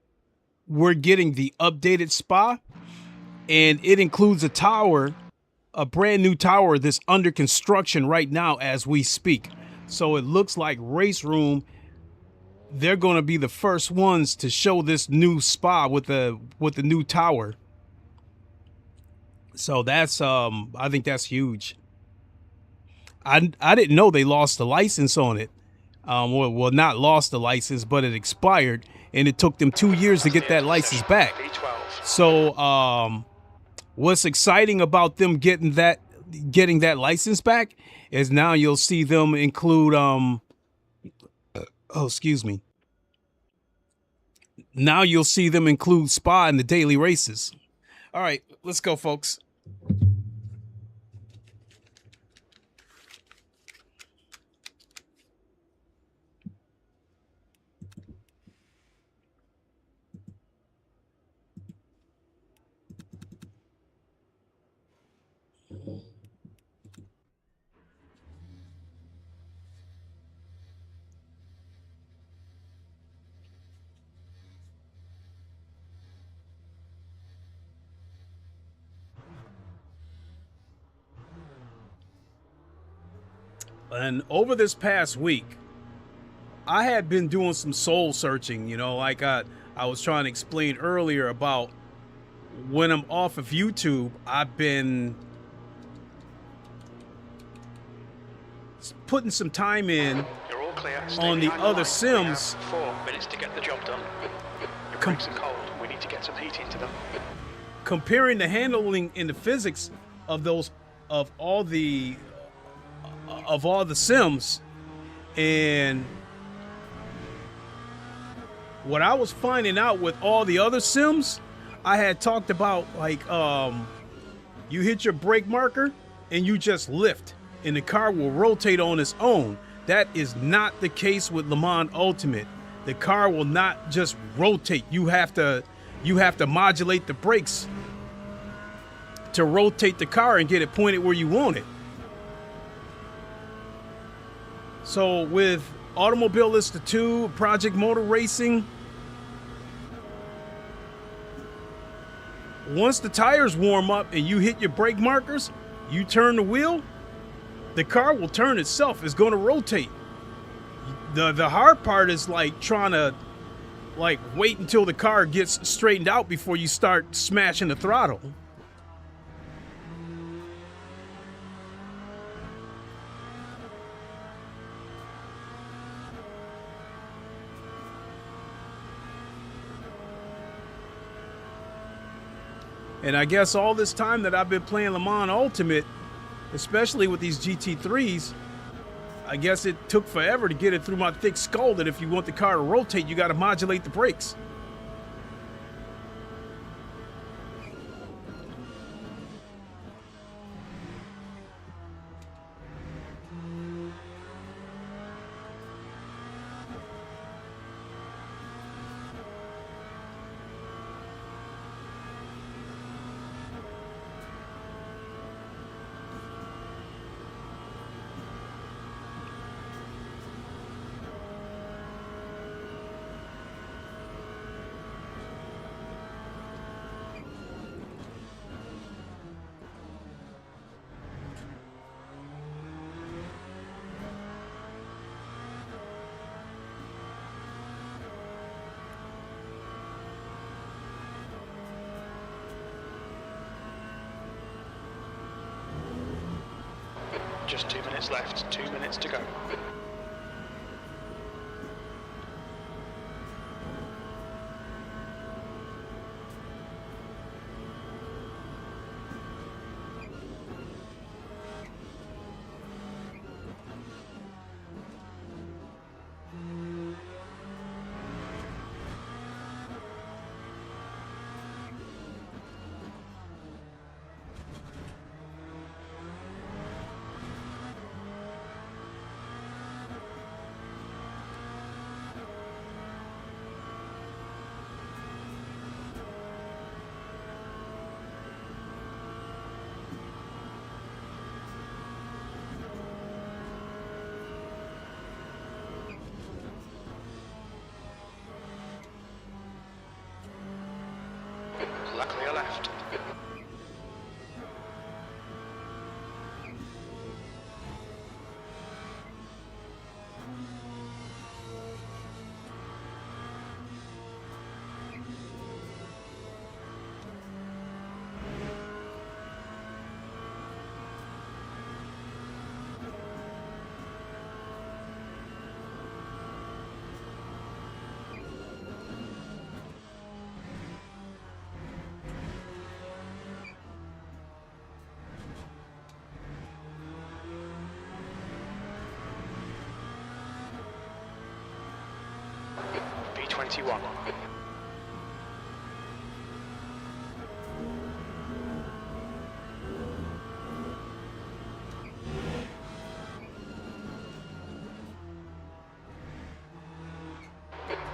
we're getting the updated spa, and it includes a tower, a brand new tower that's under construction right now as we speak. So it looks like race room, they're going to be the first ones to show this new spa with the new tower. So that's I think that's huge. I didn't know they lost the license on it. Well, not lost the license, but it expired, and it took them 2 years to get that license back. So what's exciting about them getting that license back is now you'll see them include now you'll see them include Spa in the daily races. All right, let's go, folks. And over this past week, I had been doing some soul searching, you know, like I was trying to explain earlier about when I'm off of YouTube, I've been putting some time in on the other sims. 4 minutes to get the job done. Your brakes are cold. We need to get some heat into them. Comparing the handling and the physics of all the sims, and what I was finding out with all the other sims, I had talked about, like, you hit your brake marker and you just lift and the car will rotate on its own. That is not the case with LeMans Ultimate. The car will not just rotate. You have to modulate the brakes to rotate the car and get it pointed where you want it. So with Automobilista 2, Project Motor Racing, once the tires warm up and you hit your brake markers, you turn the wheel, the car will turn itself. It's going to rotate. The hard part is like trying to wait until the car gets straightened out before you start smashing the throttle. And I guess all this time that I've been playing LeMans Ultimate, especially with these GT3s, I guess it took forever to get it through my thick skull that if you want the car to rotate, you got to modulate the brakes. Just 2 minutes left, 2 minutes to go. Luckily I left. P21.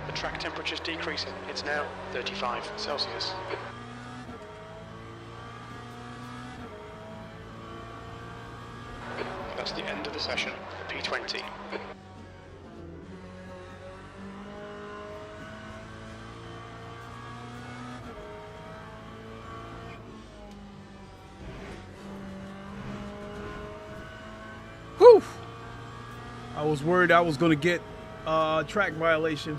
The track temperature is decreasing. It's now 35 Celsius. That's the end of the session, the P20. Whew! I was worried I was going to get track violation.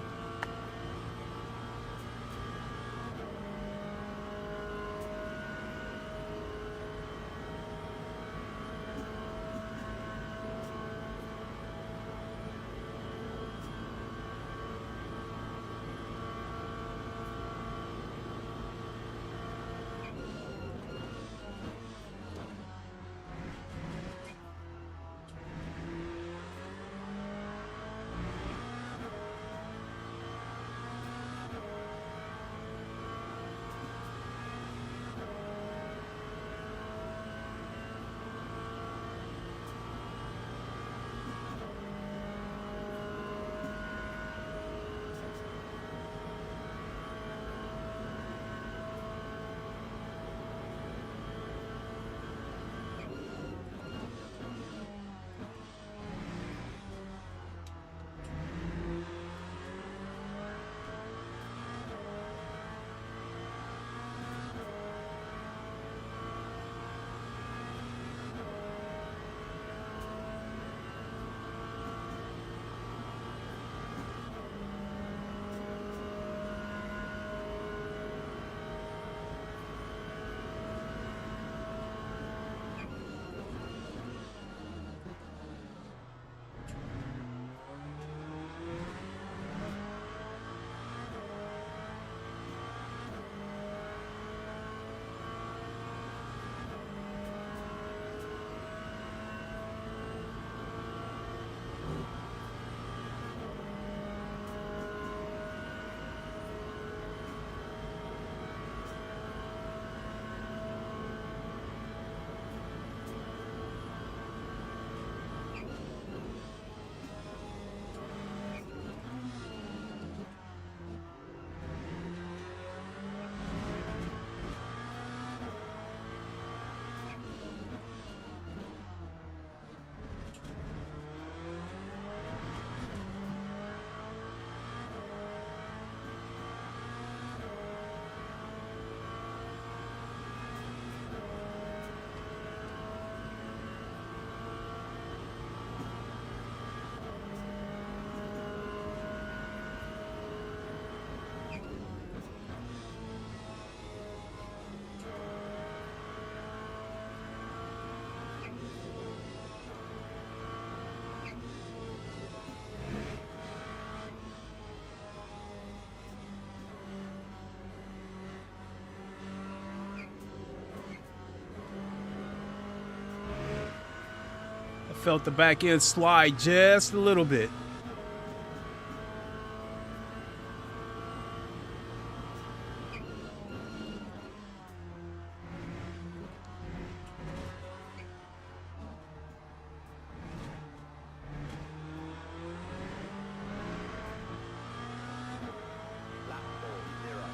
Felt the back end slide just a little bit.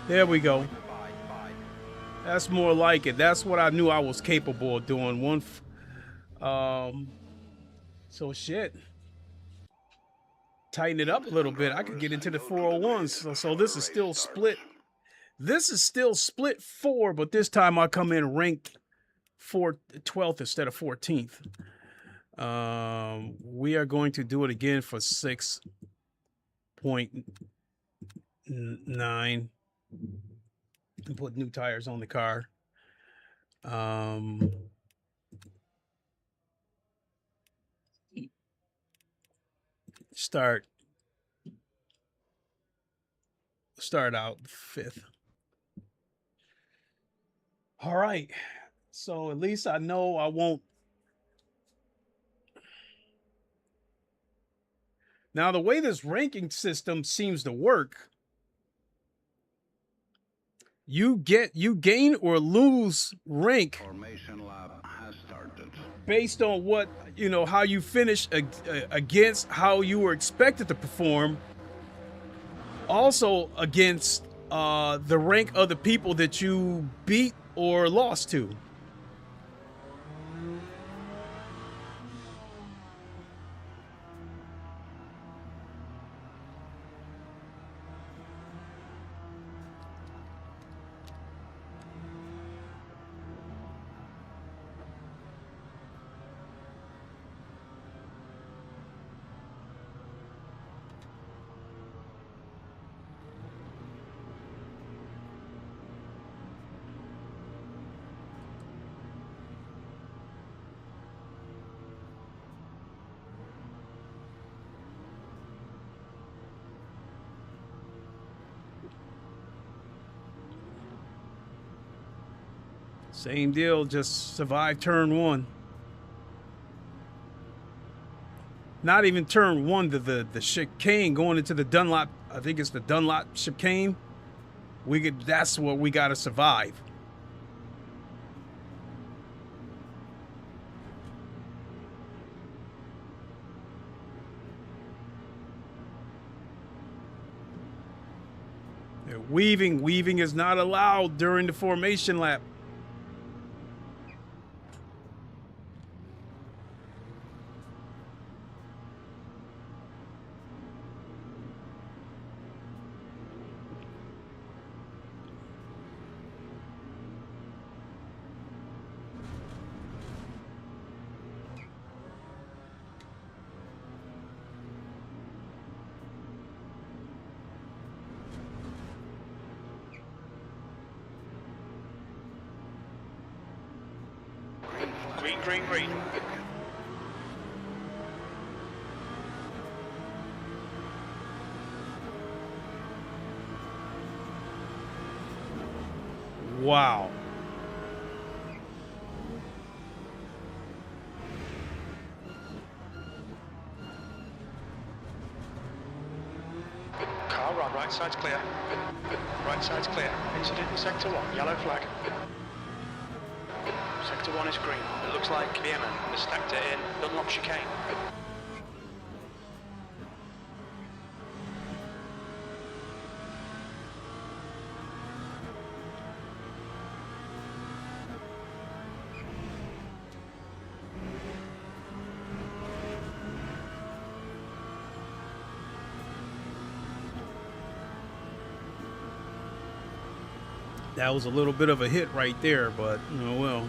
There we go. That's more like it. That's what I knew I was capable of doing. So shit. Tighten it up a little bit. I could get into the 401s. So this is still split. This is still split 4, but this time I come in ranked 12th instead of 14th. We are going to do it again for 6.9. And put new tires on the car. Start out 5th. All right. So at least I know I won't. Now, the way this ranking system seems to work, you gain or lose rank Formation lap has started. based on what, you know, how you finish against how you were expected to perform, also against the rank of the people that you beat or lost to. Same deal, just survive turn one. Not even turn one, the chicane going into the Dunlop. I think it's the Dunlop chicane. That's what we gotta survive. Weaving is not allowed during the formation lap. Green. Wow. Car run, right side's clear. Right side's clear. Incident in sector 1, yellow flag. Sector 1 is green. It looks like Yemen has stacked it in Dunlop chicane. That was a little bit of a hit right there, but oh well.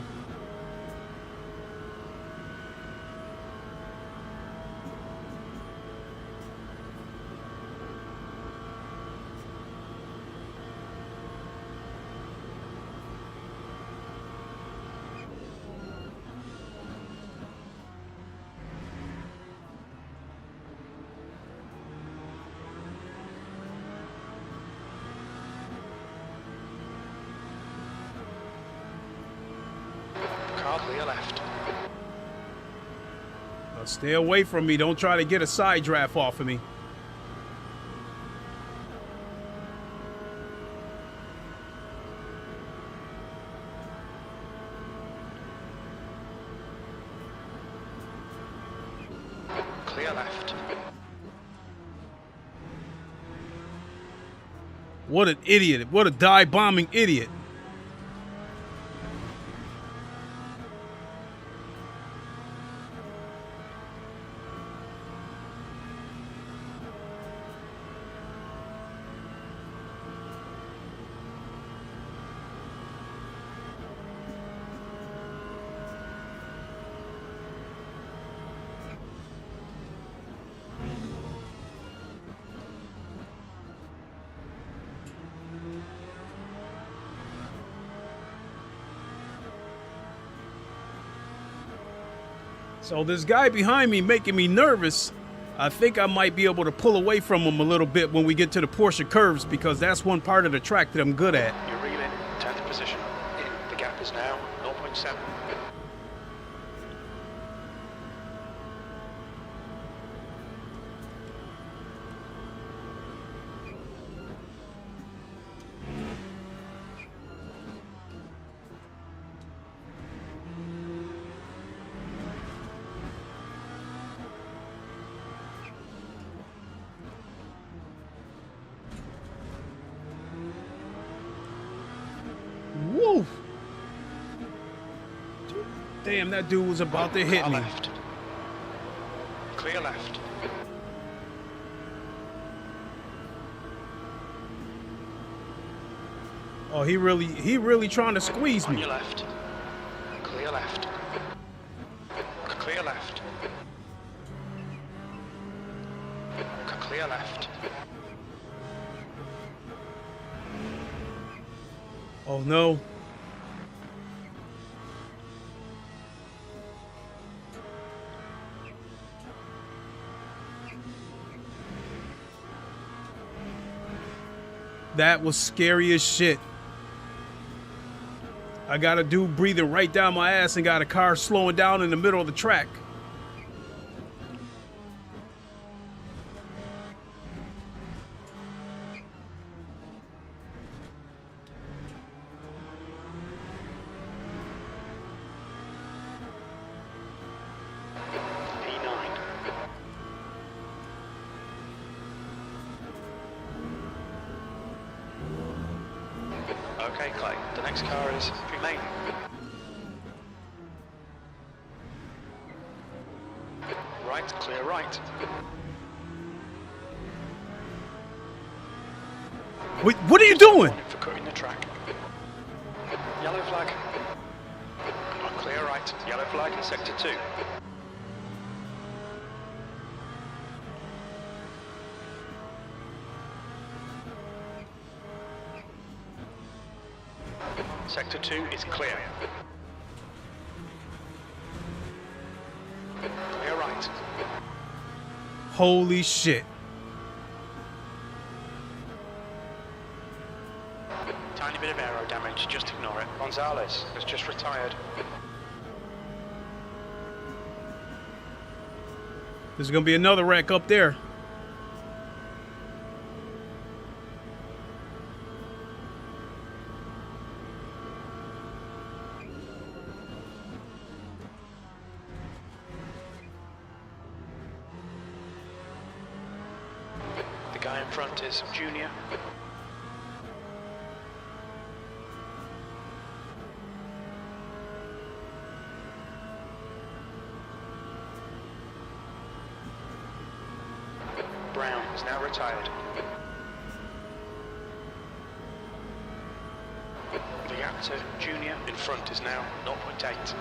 Clear left. Now stay away from me. Don't try to get a side draft off of me. Clear left. What an idiot. What a dive-bombing idiot. So this guy behind me making me nervous. I think I might be able to pull away from him a little bit when we get to the Porsche curves, because that's one part of the track that I'm good at. You're reeling, 10th position. The gap is now 0.7. Damn, that dude was about to hit Car me. left. Clear left. Oh, he really trying to squeeze On me. your left. Clear left. Clear left. Clear left. Oh no. That was scary as shit. I got a dude breathing right down my ass and got a car slowing down in the middle of the track. E9. Okay, Clay. The next car is remaining. Right, clear right. Wait, what are you doing? Warning for cutting the track. Yellow flag. Clear right. Yellow flag in sector 2. Sector 2 is clear. Clear right. Holy shit. Tiny bit of aero damage, just ignore it. Gonzalez has just retired. There's gonna be another wreck up there. The guy in front is Junior. Brown is now retired. The gap to Junior in front is now 0.8.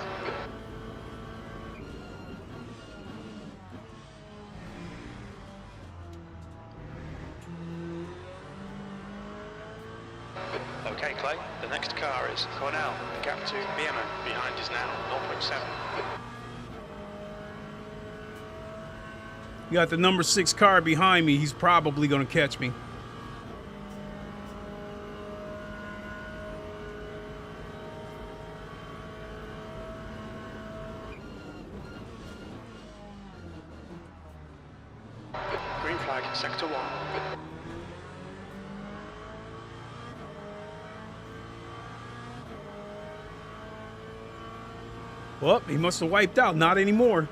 Okay, Clay, the next car is Cornell. The gap to Bierman behind is now 0.7. You got the number 6 car behind me. He's probably gonna catch me. Green flag, sector 1. Well, he must have wiped out. Not anymore.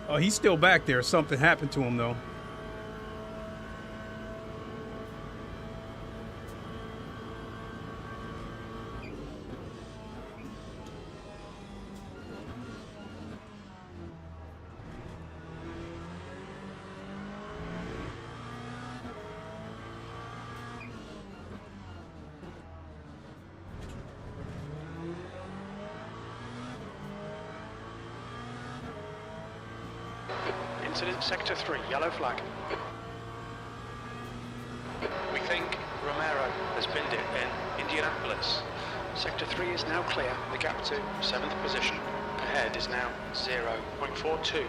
Oh, he's still back there. Something happened to him, though. Incident sector 3, yellow flag. We think Romero has binned it in Indianapolis. Sector 3 is now clear. The gap to 7th position ahead is now 0.42.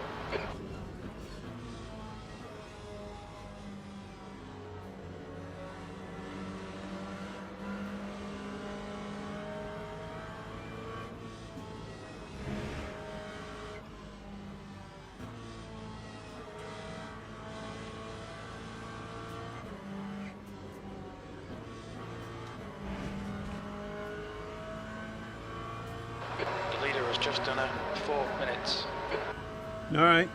The leader has just done a 4 minutes. All right.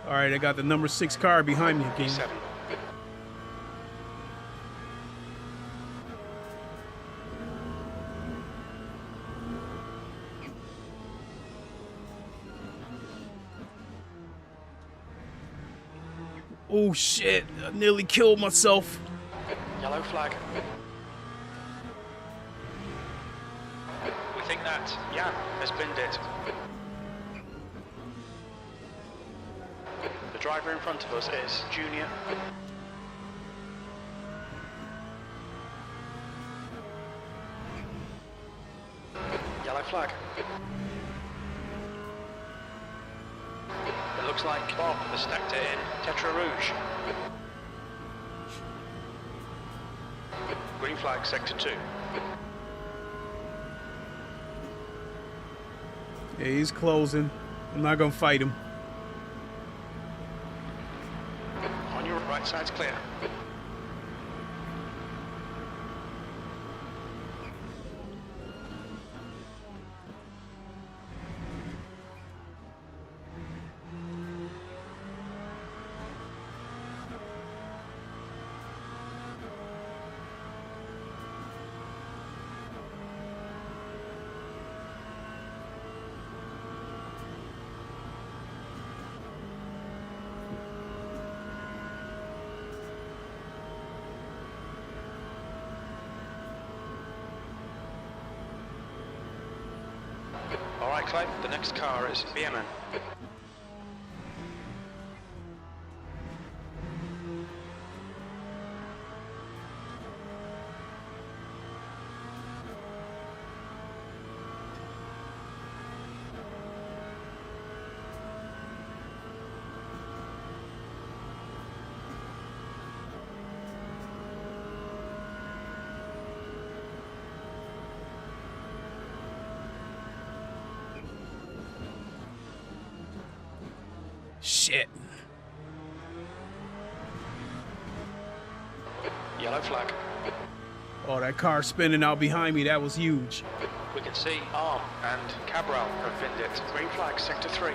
All right, I got the number 6 car behind me again. E7. Oh shit, I nearly killed myself. Yellow flag. We think that Jan has binned it. The driver in front of us is Junior. Yellow flag. It looks like Bob has stacked it in Tetra Rouge. Green flag, sector 2. Yeah, he's closing. I'm not gonna fight him. On your right side's clear. All right, Clay, the next car is BMN. Shit. Yellow flag. Oh, that car spinning out behind me, that was huge. We can see Arm and Cabral have binned it. Green flag, sector 3.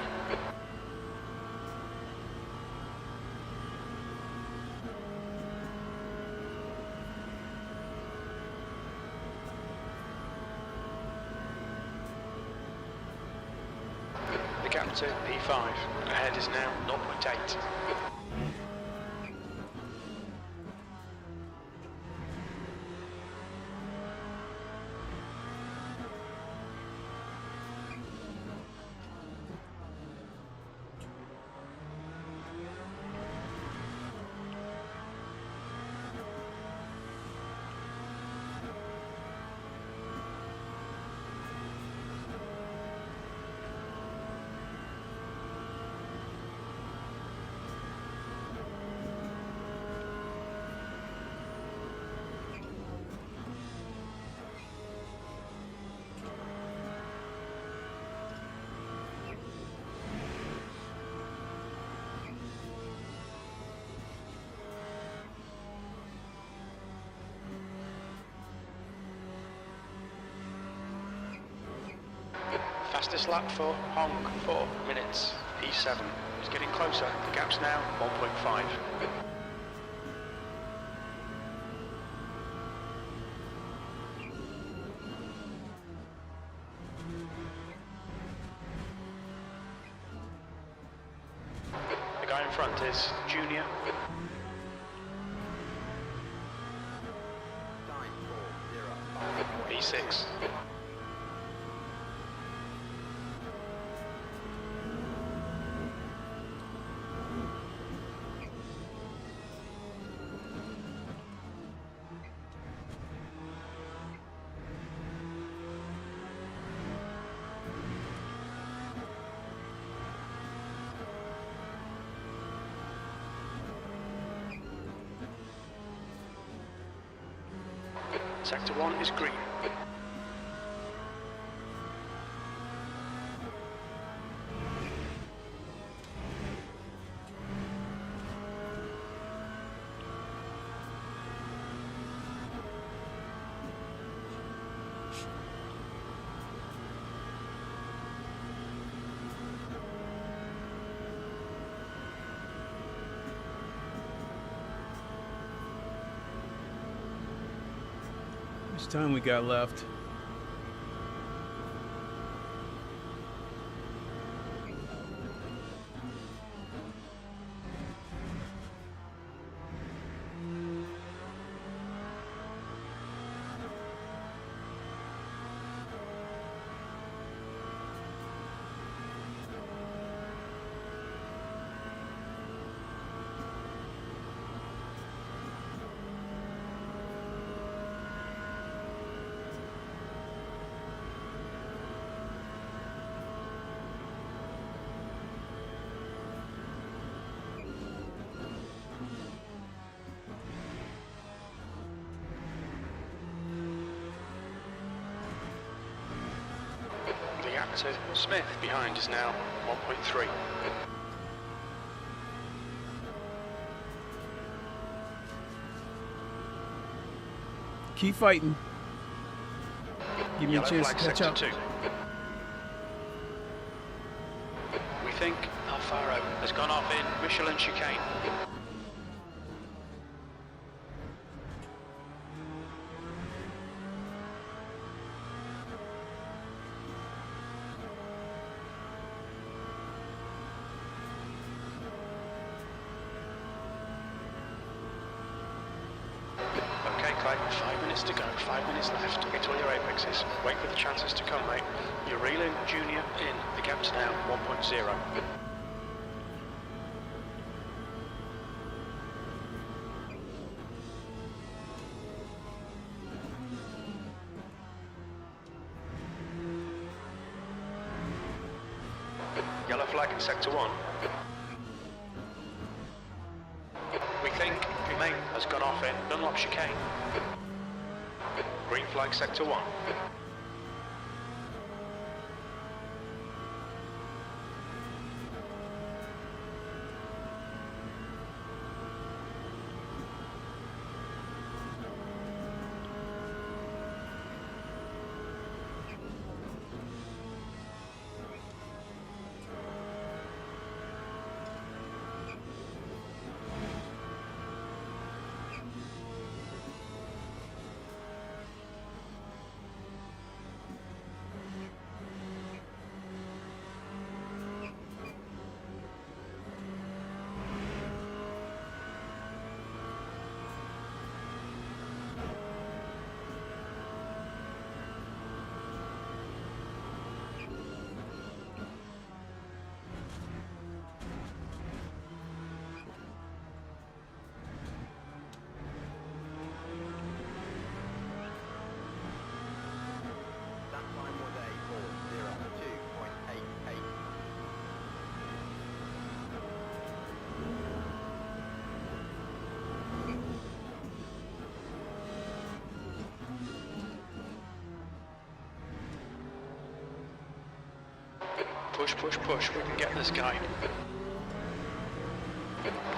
The gap to P5. Ahead is now 0.8. Fastest lap for Hong, 4 minutes. E7 is getting closer. The gap's now 1.5. The guy in front is Junior. E6. Sector 1 is green. much time we got left? So Smith behind is now 1.3. Keep fighting. Give me a Yellow chance to flag catch sector up. 2. We think Alfaro has gone off in Michelin chicane. Okay, Clay, 5 minutes to go, 5 minutes left. Get all your apexes. Wait for the chances to come, mate. You're reeling Junior in. The gap's now 1.0. Yellow flag in sector 1. We think Main has gone off in Dunlop chicane. Green flag sector 1. That time was a 4:02.88. Push, push, push. We can get this guy.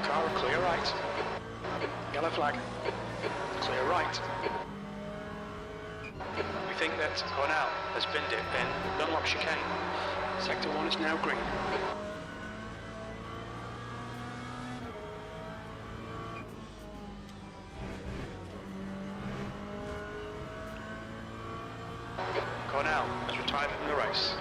Car clear right. Yellow flag. Clear right. We think that Cornell has binned it in Dunlop chicane. Sector 1 is now green. Cornell has retired from the race.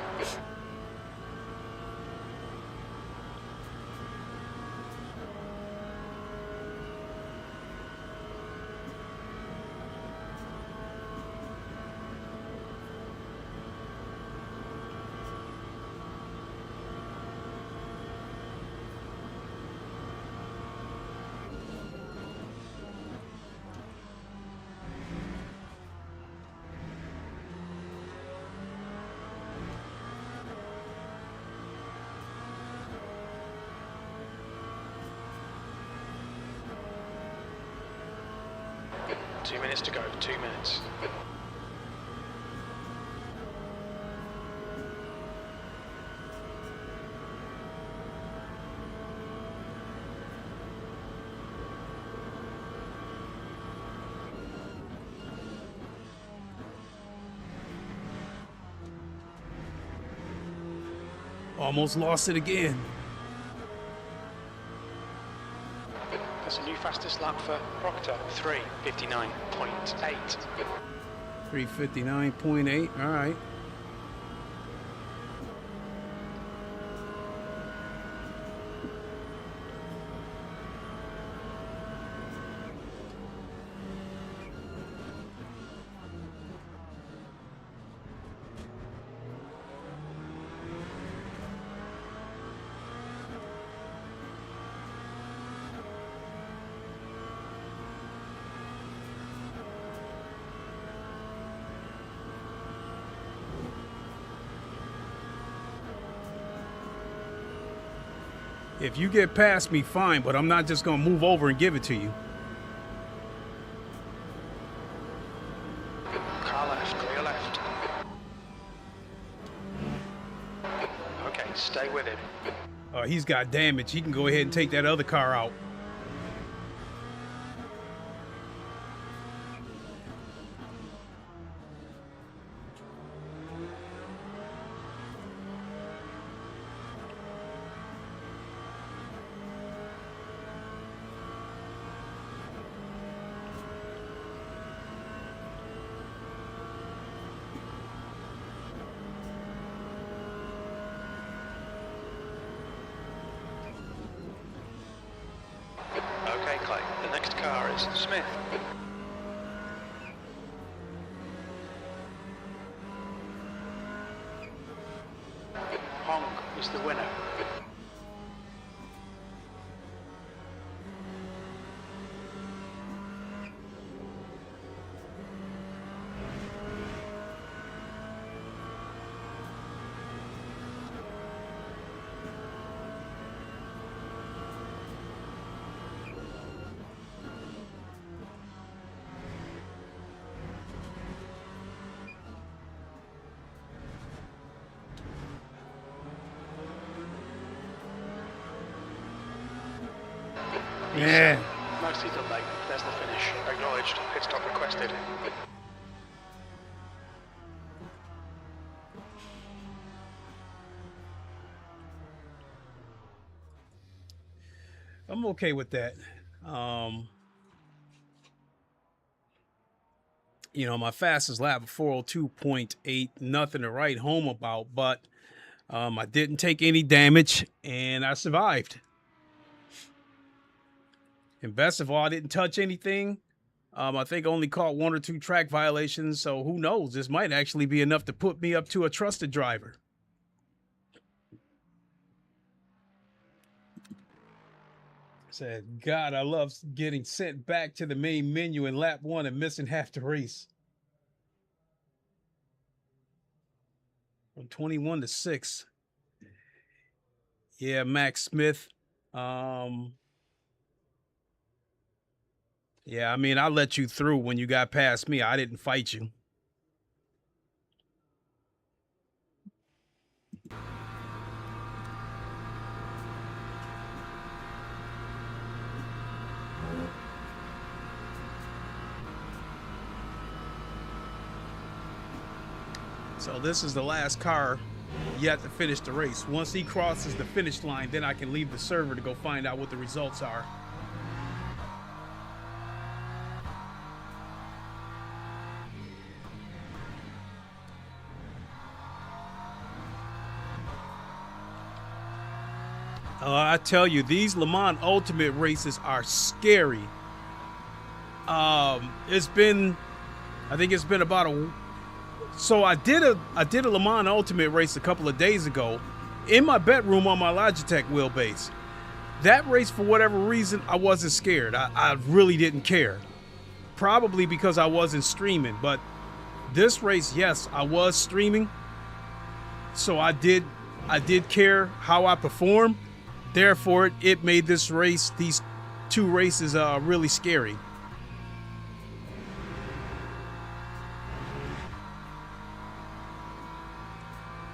Two minutes to go, 2 minutes. Almost lost it again. That's a new fastest lap for Proctor, 3:59.8. 359.8. All right. If you get past me, fine, but I'm not just going to move over and give it to you. Car left, clear left. Okay, stay with him. He's got damage. He can go ahead and take that other car out. Okay, Clay, the next car is Smith. Hong is the winner. Yeah. Nicely done, mate. There's the finish. Acknowledged. Pit stop requested. I'm okay with that. You know, my fastest lap, 402.8, nothing to write home about, but I didn't take any damage and I survived. And best of all, I didn't touch anything. I think I only caught 1 or 2 track violations, so who knows? This might actually be enough to put me up to a trusted driver. Said, God, I love getting sent back to the main menu in lap 1 and missing half the race. From 21 to 6. Yeah, Max Smith. Yeah, I mean, I let you through when you got past me. I didn't fight you. So this is the last car yet to finish the race. Once he crosses the finish line, then I can leave the server to go find out what the results are. I tell you, these Le Mans Ultimate races are scary. I think it's been about a. So I did a Le Mans Ultimate race a couple of days ago, in my bedroom on my Logitech wheelbase. That race, for whatever reason, I wasn't scared. I really didn't care. Probably because I wasn't streaming. But this race, yes, I was streaming. So I did care how I performed. Therefore, it made this race, these 2 races, really scary.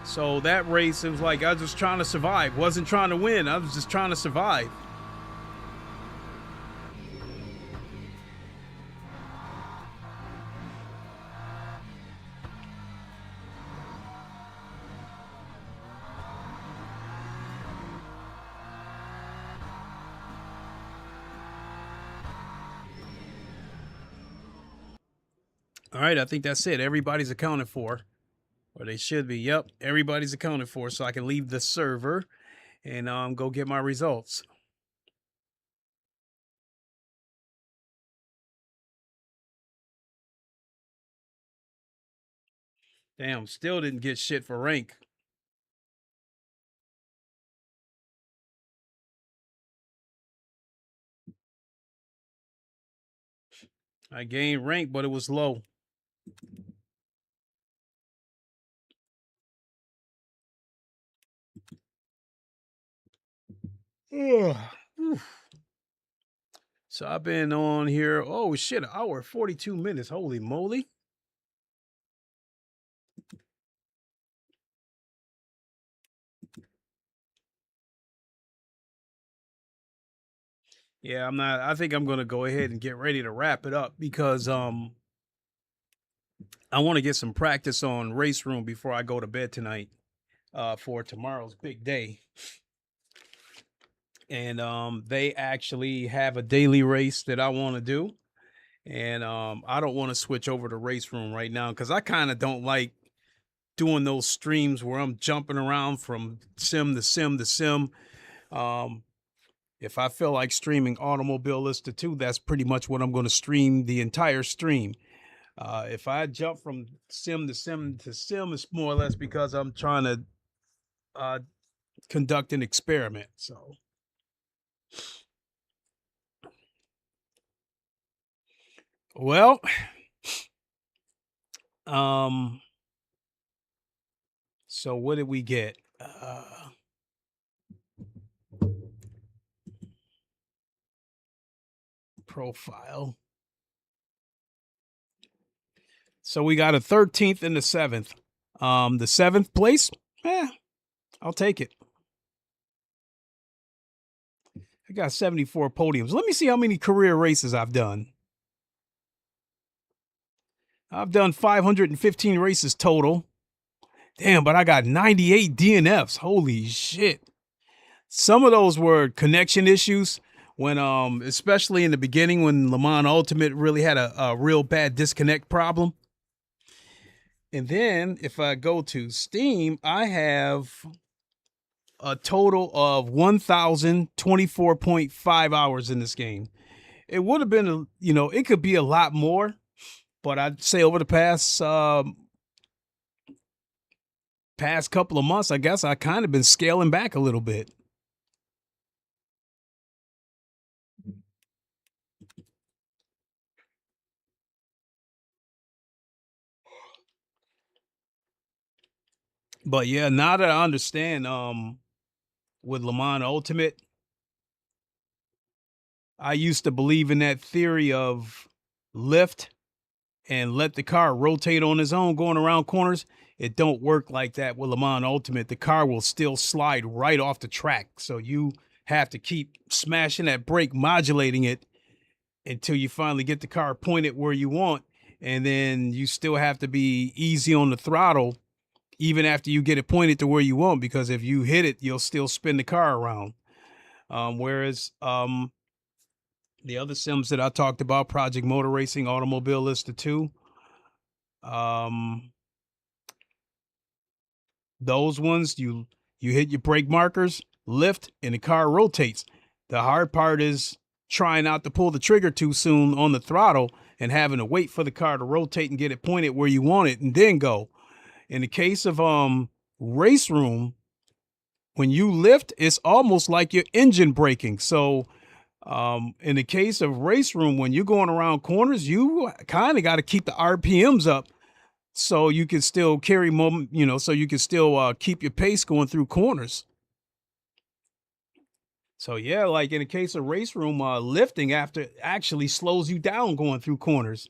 So that race, it was like I was just trying to survive. Wasn't trying to win. I was just trying to survive. All right, I think that's it. Everybody's accounted for, or they should be. Yep, everybody's accounted for, so I can leave the server and go get my results. Damn, still didn't get shit for rank. I gained rank, but it was low. Ugh. So I've been on here. Oh shit, an hour 42 minutes. Holy moly. Yeah, I think I'm gonna go ahead and get ready to wrap it up because I want to get some practice on race room before I go to bed tonight for tomorrow's big day. And they actually have a daily race that I want to do. And I don't want to switch over to race room right now because I kind of don't like doing those streams where I'm jumping around from sim to sim to sim. If I feel like streaming Automobilista 2, that's pretty much what I'm going to stream the entire stream. If I jump from sim to sim to sim, it's more or less because I'm trying to conduct an experiment. So, well, so what did we get? Profile. So we got a 13th and the 7th. The 7th place, I'll take it. I got 74 podiums. Let me see how many career races I've done. I've done 515 races total. Damn, but I got 98 DNFs. Holy shit. Some of those were connection issues when, especially in the beginning when LeMans Ultimate really had a real bad disconnect problem. And then if I go to Steam, I have a total of 1,024.5 hours in this game. It would have been, it could be a lot more, but I'd say over the past couple of months, I guess I kind of been scaling back a little bit. But yeah, now that I understand, with LeMans Ultimate, I used to believe in that theory of lift and let the car rotate on its own going around corners. It don't work like that with LeMans Ultimate. The car will still slide right off the track. So you have to keep smashing that brake, modulating it until you finally get the car pointed where you want. And then you still have to be easy on the throttle even after you get it pointed to where you want, because if you hit it, you'll still spin the car around. Whereas the other sims that I talked about, Project Motor Racing, Automobilista 2, those ones, you hit your brake markers, lift, and the car rotates. The hard part is trying not to pull the trigger too soon on the throttle and having to wait for the car to rotate and get it pointed where you want it and then go. In the case of race room, when you lift, it's almost like your engine braking. So in the case of race room, when you're going around corners, you kind of got to keep the RPMs up so you can still carry moment, so you can still keep your pace going through corners. So yeah, like in the case of race room, lifting after actually slows you down going through corners.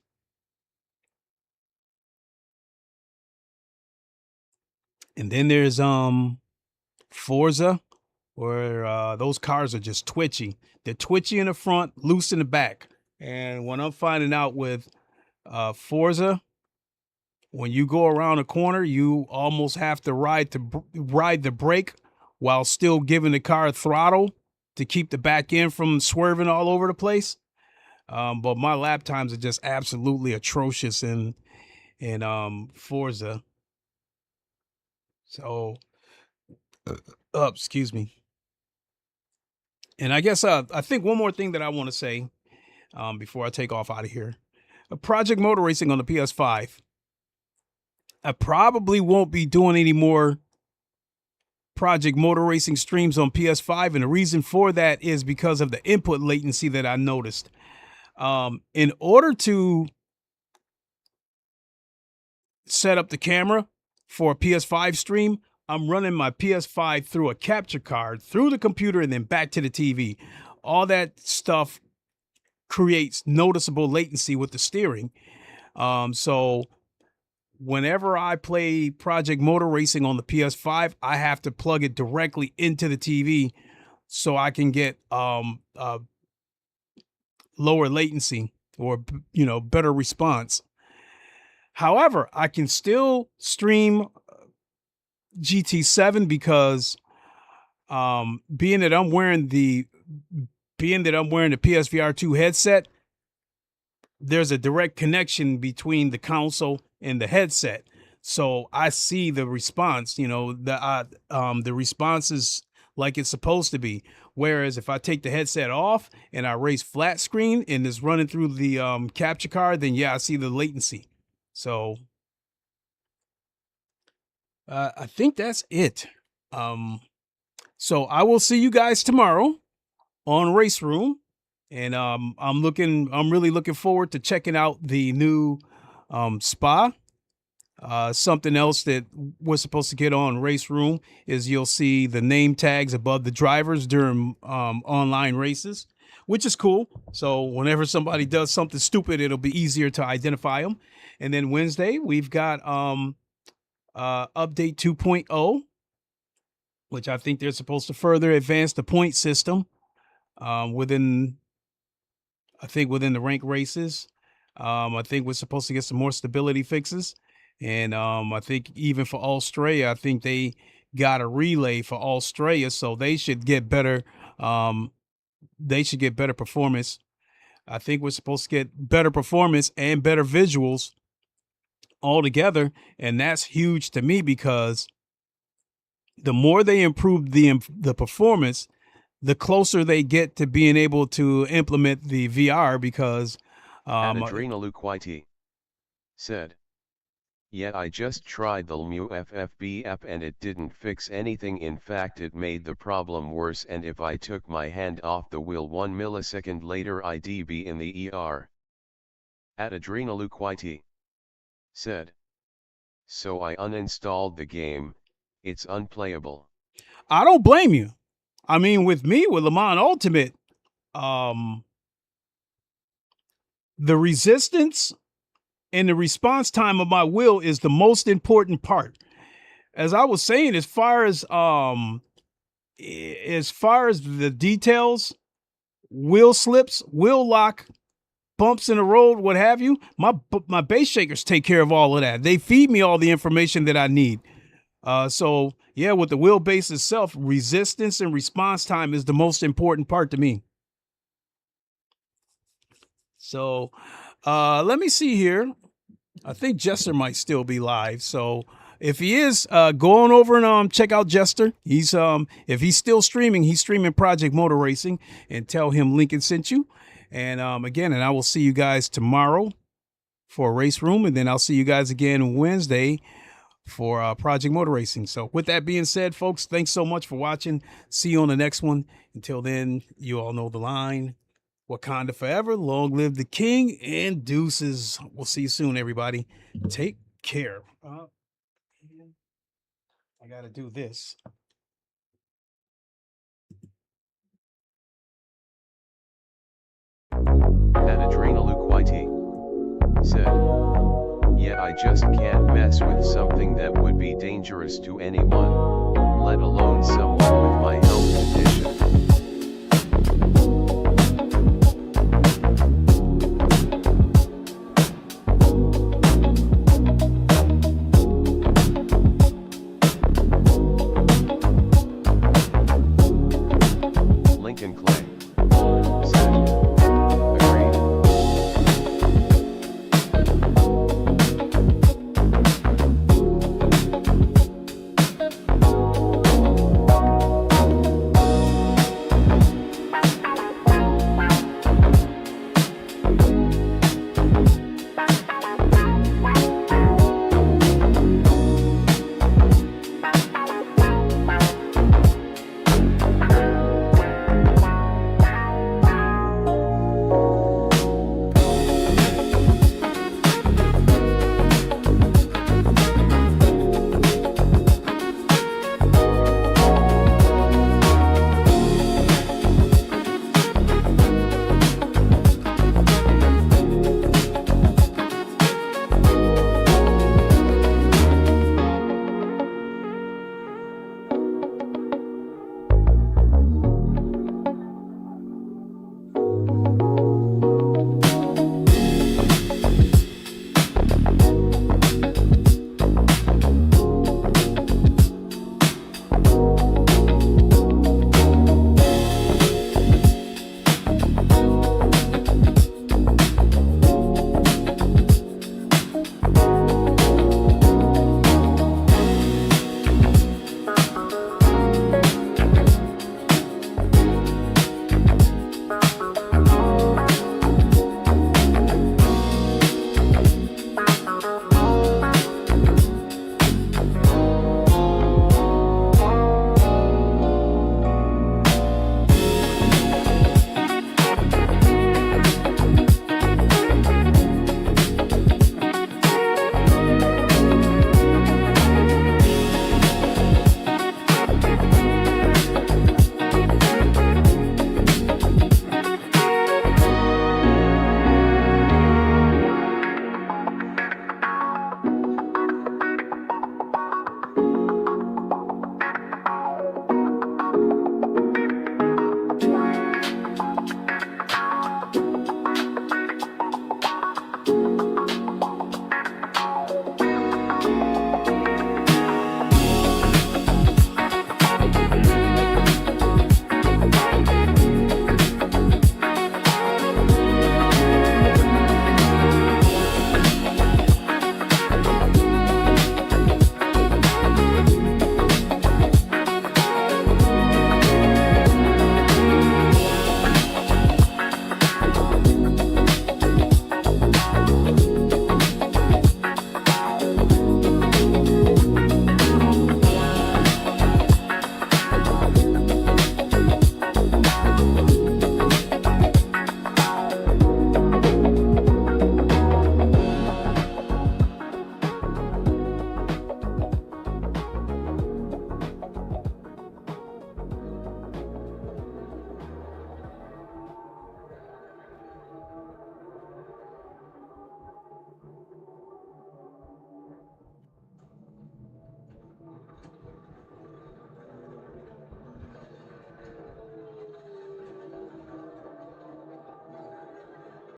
And then there's Forza, where those cars are just twitchy. They're twitchy in the front, loose in the back. And what I'm finding out with Forza, when you go around a corner, you almost have to ride the brake while still giving the car throttle to keep the back end from swerving all over the place. But my lap times are just absolutely atrocious, and and Forza. So, excuse me. And I guess I think one more thing that I want to say before I take off out of here. Project Motor Racing on the PS5. I probably won't be doing any more Project Motor Racing streams on PS5, and the reason for that is because of the input latency that I noticed. In order to set up the camera for a PS5 stream, I'm running my PS5 through a capture card, through the computer, and then back to the TV. All that stuff creates noticeable latency with the steering. So whenever I play Project Motor Racing on the PS5, I have to plug it directly into the TV so I can get lower latency or, you know, better response. However, I can still stream GT7 because being that I'm wearing the PSVR 2 headset, there's a direct connection between the console and the headset. So I see the response, you know, the response is like it's supposed to be. Whereas if I take the headset off and I raise flat screen and it's running through the capture card, then yeah, I see the latency. So I think that's it. So I will see you guys tomorrow on Race Room. And I'm really looking forward to checking out the new Spa. Something else that we're supposed to get on Race Room is you'll see the name tags above the drivers during online races, which is cool. So whenever somebody does something stupid, it'll be easier to identify them. And then Wednesday, we've got update 2.0, which I think they're supposed to further advance the point system within the rank races. I think we're supposed to get some more stability fixes. And I think even for Australia, I think they got a relay for Australia, so they should get better. They should get better performance. I think we're supposed to get better performance and better visuals all together, and that's huge to me because the more they improve the performance, the closer they get to being able to implement the VR. Because Adrenaluk said, "Yeah, I just tried the LeMans FFB app and it didn't fix anything. In fact, it made the problem worse, and if I took my hand off the wheel 1 millisecond later I'd be in the ER." Adrenaluk said, "So I uninstalled the game, it's unplayable." I don't blame you. I mean, with me, with LeMans Ultimate, the resistance and the response time of my wheel is the most important part. As I was saying, as far as the details, wheel slips, wheel lock, bumps in the road, what have you, my base shakers take care of all of that. They feed me all the information that I need. So yeah, with the wheelbase itself, resistance and response time is the most important part to me. So let me see here. I think Jester might still be live. So if he is, go on over and check out Jester. He's if he's still streaming, he's streaming Project Motor Racing, and tell him Lincoln sent you. And again, and I will see you guys tomorrow for Race Room, and then I'll see you guys again Wednesday for Project Motor Racing. So with that being said, folks, thanks so much for watching. See you on the next one. Until then, you all know the line. Wakanda forever, long live the king, and deuces. We'll see you soon, everybody. Take care. I gotta do this. Adrenaluk said, "Yeah, I just can't mess with something that would be dangerous to anyone, let alone someone